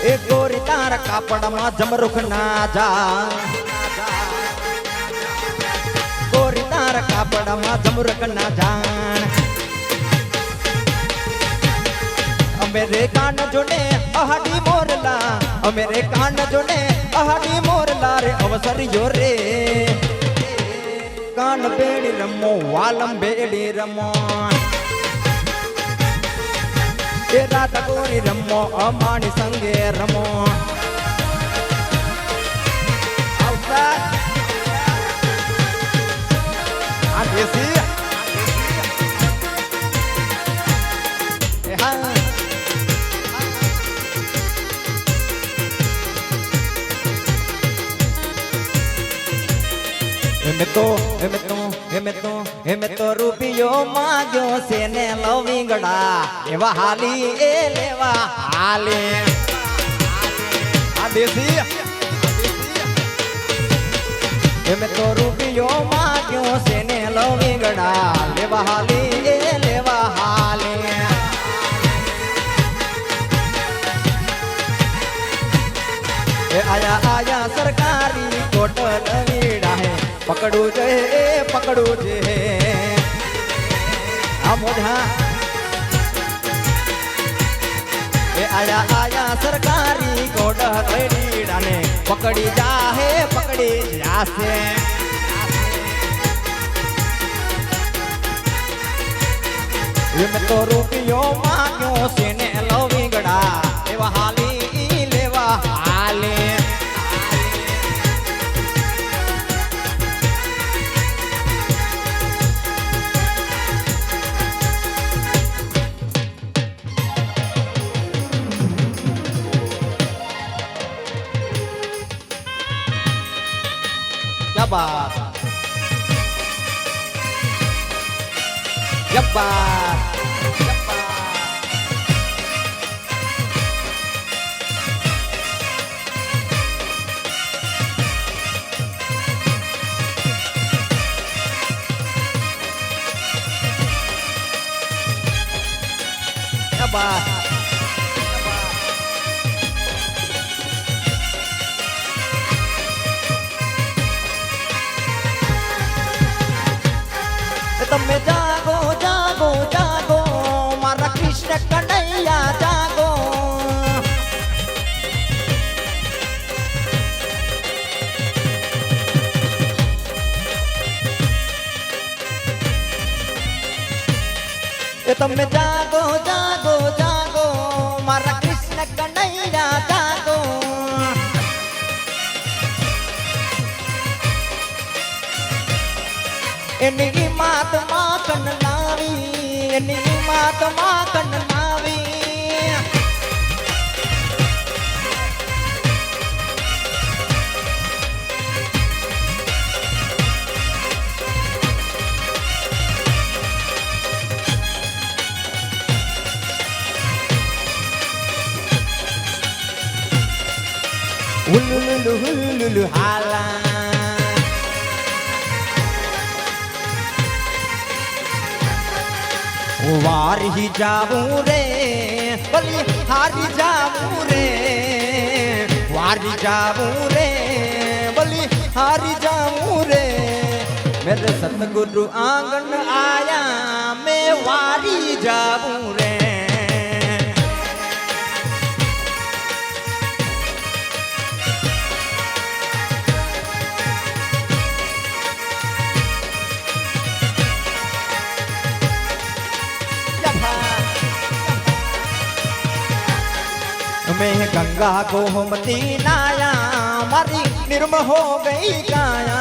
એ ગોરી તારા કાપડમાં જમરૂખ ના જા ગોરી તારા કાપડમાં જમરૂખ ના જાણ અમે રે કાન જોડે અહાડી મોરલા અમે રે કાન જોડે અહાડી મોરલા રે અવસરિયો રે કાન બેડી રમો વાલમ બેડી રમો એ રાત કોરી રમો અમારી સંગે રમો આવતા આ દેશી એ હા એમે તો રૂપિયો માંગ્યો છે ને લવિંગડા એવા હાલી એ લેવા હાલે આ દેશી એમે તો રૂપિયો માંગ્યો છે ને લવિંગડા લેવા હાલી એ લેવા હાલે એ આયા સરકારી કોટલ વીડા હે પકડું છે આ મોઢા એ આયા સરકારી કોટલ વીડા ને પકડી જાહે પકડી જાશે એમ તો રૂપિયો માંગ્યો છે ને લવિંગડા એવા હાલી લેવા હાલે क्या बात क्या बात क्या बात તમે જાગો જાગો જાગો મારા કૃષ્ણ કનૈયા જાગો તમે જાગો જાગો જાગો મારા કૃષ્ણ કનૈયા જાગો એની માતમાં કન લાવી એની માતમાં કન લાવી હુલુલુલુ હુલુલુલુ હાલા વારી જાવું રે ભલી હારી જાવું રે વારી જાવું રે ભલી હારી જાવું રે મેરે સતગુરુ આંગણ આયા મેં વારી જાવું રે मैं गंगा गोमती नाया मारी निर्म हो गई काया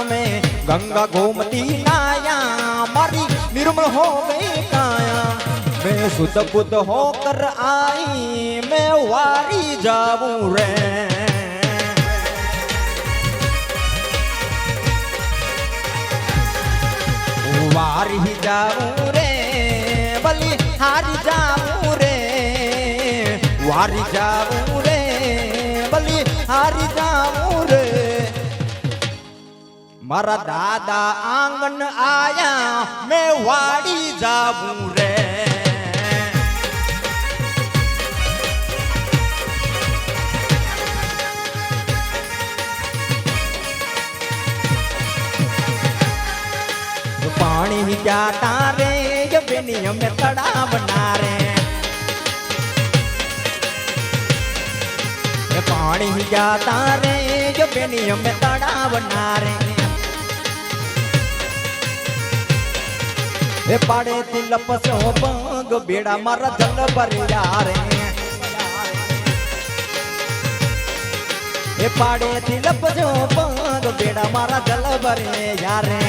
मैं गंगा गोमती नाया मारी निर्म हो गई काया मैं शुद्ध बुद्ध होकर आई मैं वारी जाऊं रे वारी जाऊं रे भली हारी जाऊं रे वारी जाऊं रे भली हारी जाऊं रे मारा दादा आंगन आया मैं वाड़ी जाऊं रे पानी जाता रे ये बेनिया में तड़ा बना रे पानी जाता रे ये बेनिया में तड़ा बना रे ए पाड़े तिलप से पंग बेड़ा मारा जल भर रे ए पाड़े तिलप से पंग बेड़ा मारा जल भर यारे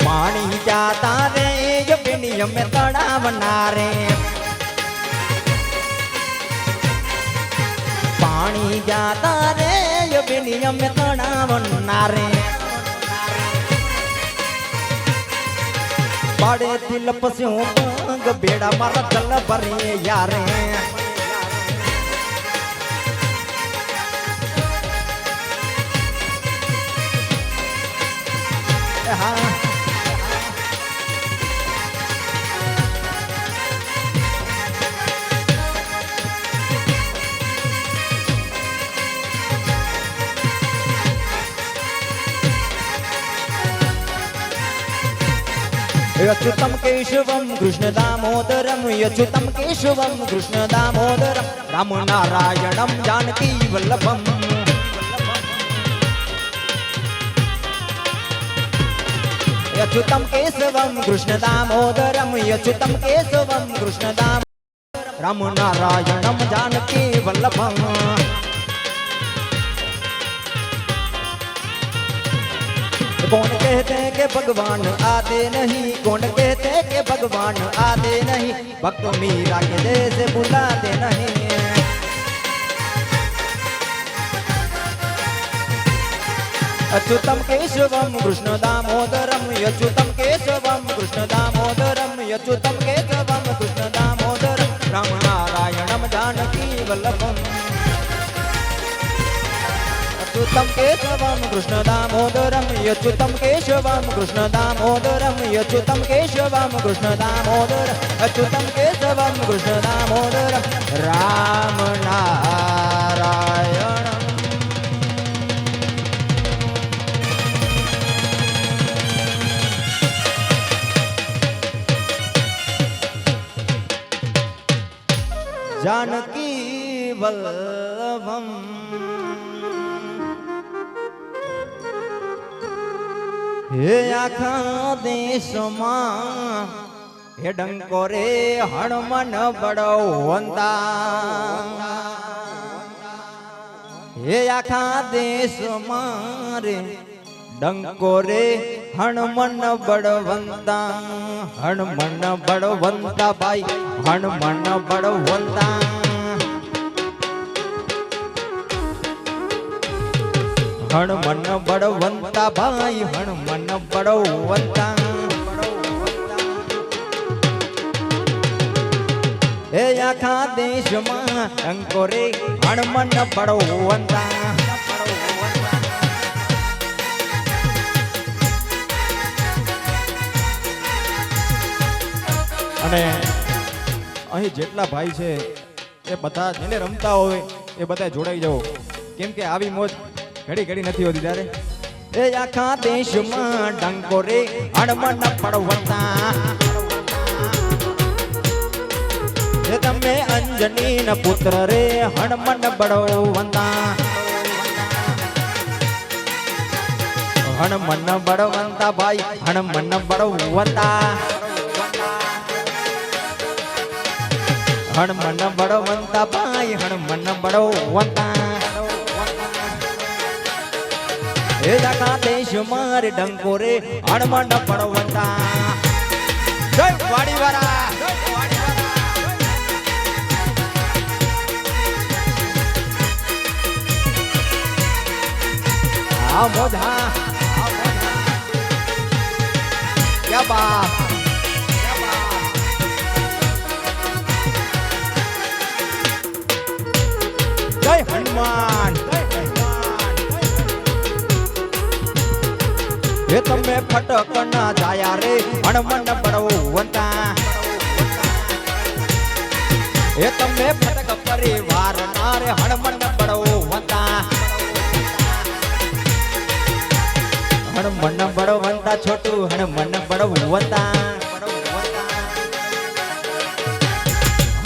पानी जाता रे ये बेनिया में तड़ा बना रे पानी जाता रे ये बेनिया में तड़ा बना रे बड़े दिल पस्यों पंग बेड़ा मारा जल भरे यारे हाँ यच्युतं केशवं कृष्ण दामोदरं यच्युतं केशवं कृष्ण दामोदरं राम नारायणं जानकी वल्लभम् यच्युतं केशवं कृष्ण दामोदरं यच्युतं केशवं कृष्ण दामोदरं राम नारायणं जानकी वल्लभम् कौन कहते कि भगवान आते नहीं कौन कहते कि भगवान आते नहीं भक्त मीरा के देश बुलाते नहीं अच्युतं केशवं कृष्ण दामोदरं अच्युतं केशवं कृष्ण दामोदरं अच्युतं केशवं कृष्ण दामोदरं राम नारायणं जानकी वल्लभम् अच्युतं केशवं कृष्ण दामोदरं अच्युतं केशवं कृष्ण दामोदरं अच्युतं केशवं कृष्ण दामोदरं अच्युतं केशवं कृष्ण दामोदरं राम नारायणम् जानकी वल्लभम हे आखा देशમાં हे डंको रे हनुमान बड़वंता हे आखा देशમાં रे डंको रे हनुमान बड़वंता भाई हनुमान बड़वंता हनुमान बड़वंता भाई हनुमान बड़वंता हे आखा देश में डंको रे हनुमान बड़वंता અને અહીં જેટલા ભાઈ છે એ બધા જેને રમતા હોય એ બધા જોડાઈ જાઓ કેમ કે આવી મોજ ઘડી ઘડી નથી હોતી ત્યારે એ આખા દેશમાં ડંકો રે હનુમાન બળવંતા એ તમે અંજની ન પુત્ર રે હનુમાન બળવંતા હનુમાન બળવંતા ભાઈ હનુમાન બળવંતા हनुमान बड़वंता भाई हनुमान बड़वंता हे आखा देश मारे डंको रे हनुमान बड़वंता जय वाड़ीवाला आ मोधा क्या बात जय हनुमान ये तमे फटक ना जाया रे हनुमान बड़वंता ये तमे फटक परिवार ना रे हनुमान बड़वंता हनुमान बड़वंता छोटू हनुमान बड़वंता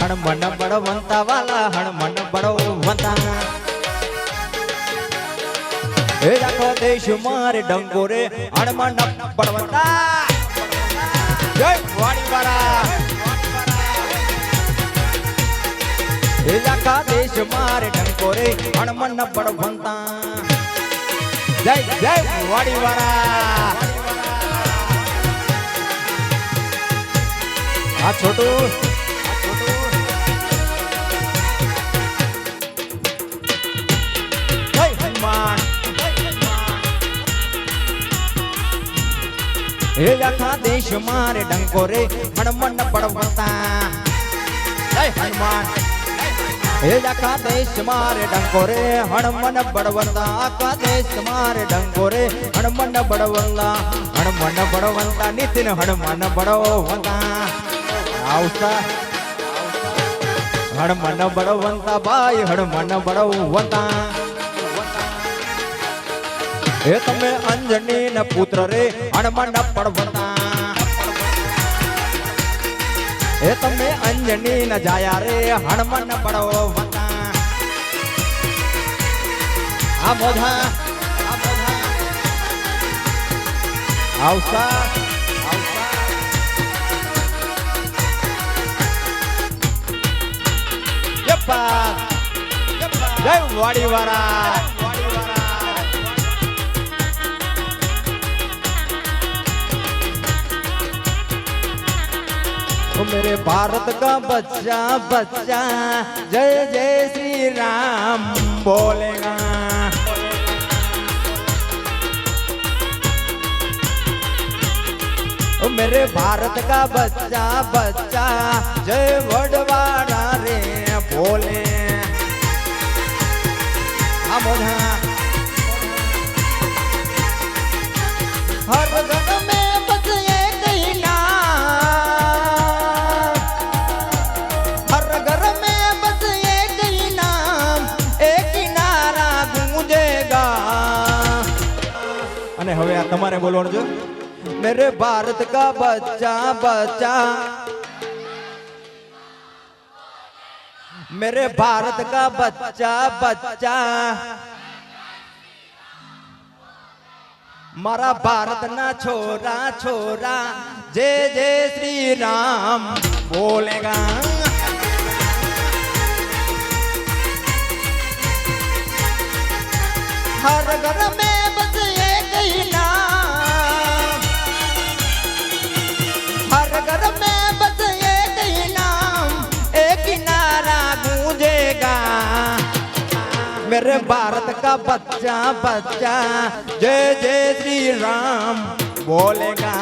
हनुमान बड़वंता वाला हनुमान बड़वंता हे आखो देश मारे डंको रे हनुमान बड़वंता जय वाड़ीवाला हे आखा देश मारे डंको रे हनुमान बड़वंता जय जय वाड़ीवाला आ छोटू हे आखा देश मारे डंको रे हनुमान बड़वंता जय हनुमान हे आखा देश मारे डंको रे हनुमान बड़वंता आखा देश मारे डंको रे हनुमान बड़वंता नितिन हनुमान बड़वंता आवसा हनुमान बड़वंता भाई हनुमान बड़वंता हे तमे अंजनी न पुत्र रे हनुमान बड़वंता हे तमे अंजनी न जाया रे हनुमान बड़वंता आ मोधा आवसा यप्पा जय वाड़ीवाला मेरे भारत का बच्चा बच्चा जय जय श्री राम बोलेगा मेरे भारत का बच्चा बच्चा जय वडवाड़ा रे बोले हर घर में बस एक ही नाम, हर घर में बस एक ही नाम, एक ही नारा गूंजेगा। અને હવે આ તમારે બોલવાનું છે मेरे भारत का बच्चा बच्चा, मेरे भारत का बच्चा बच्चा, मारा भारत ना छोरा छोरा जय जय श्री राम बोलेगा। हर घर में बस एक ही नाम, हर घर में बस एक ही नाम, एक ही नारा गूंजेगा। मेरे भारत का बच्चा बच्चा जय जय श्री राम बोलेगा।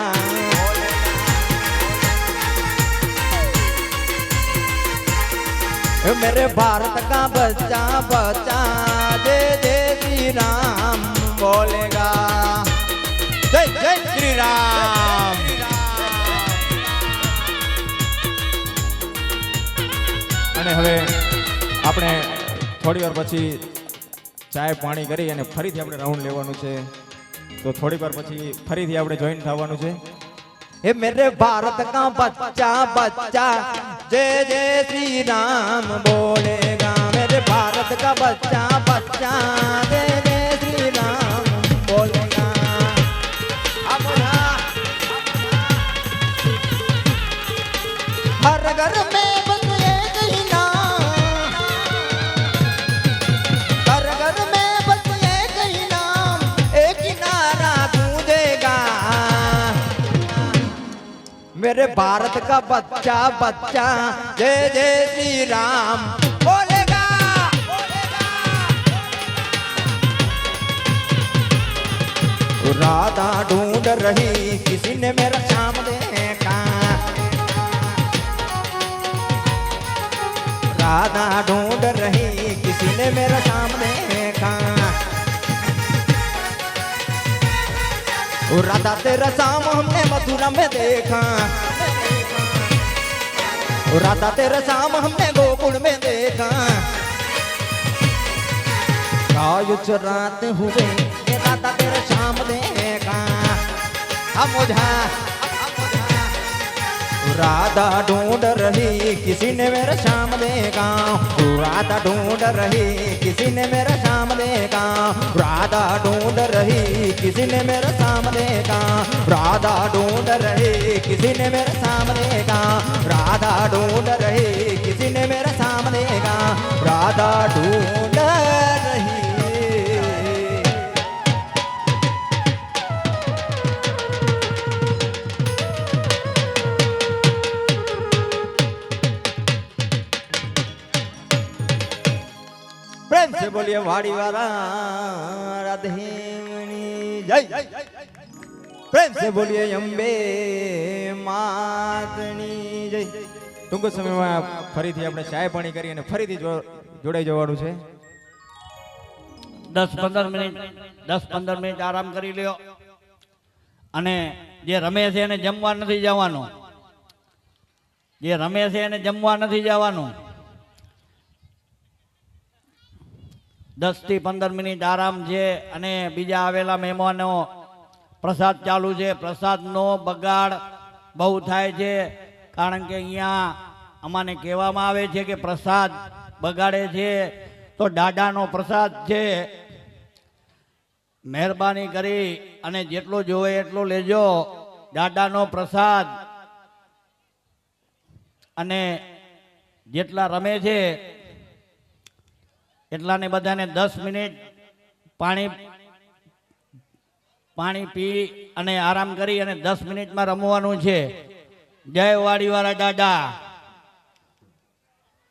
मेरे भारत का बच्चा बच्चा जय जय श्री राम बोलेगा। जय जय श्री राम। અને હવે આપણે થોડી વાર પછી ચાય પાણી કરી અને ફરીથી આપણે રાઉન્ડ લેવાનું છે તો થોડી વાર પછી ફરીથી આપણે જોઈન થવાનું છે हे मेरे भारत का बच्चा बच्चा जय जय श्री राम बोलेगा। मेरे भारत का बच्चा बच्चा जय जय श्री राम बोलेगा। हर घर में बस एक ही नाम, हर घर में बस एक ही नाम, एक ही नारा गूंजेगा। मेरे भारत का बच्चा बच्चा जय जय श्री राम बोलेगा। राधा ढूंढ रही किसी ने मेरा शाम देखा, राधा ढूंढ रही किसी ने मेरा शाम देखा। राधा तेरा शाम हमने मथुरा में देखा, राधा तेरा शाम हमने गोकुल में देखा। गाय चराते हुए राधा तेरा शाम देखा। हम मुझा राधा ढूंढ रही किसी ने मेरा शाम देखा, राधा ढूंढ रही किसी ने मेरा शाम देखा, राधा ढूंढ रही किसी ने मेरा शाम देखा, राधा ढूंढ रही किसी ने मेरा शाम देखा, राधा ढूंढ रही किसी ने मेरा शाम देखा, राधा ढूंढ रही। प्रेम से बोलिए वाड़ी वाला राधेमणि जय। प्रेम से बोलिए अंबे मातनी जय। ટૂંક સમયમાં ફરીથી આપણે ચાય પાણી કરી અને ફરીથી જોડાઈ જવાનું છે 10-15 મિનિટ આરામ કરી લ્યો અને જે રમે છે એને જમવા નથી જવાનું, જે રમે છે એને જમવા નથી જવાનું। 10 થી 15 મિનિટ આરામ છે અને બીજા આવેલા મહેમાનો પ્રસાદ ચાલુ છે। પ્રસાદનો બગાડ બહુ થાય છે કારણ કે અહીંયા અમને કહેવામાં આવે છે કે પ્રસાદ બગાડે છે તો દાદાનો પ્રસાદ છે। મહેરબાની કરી અને જેટલો જોવે એટલો લેજો દાદાનો પ્રસાદ। અને જેટલા રમે છે એટલાને બધાને 10 મિનિટ પાણી પી અને આરામ કરી અને 10 મિનિટમાં રમવાનું છે। જય વાડીવાળા દાદા।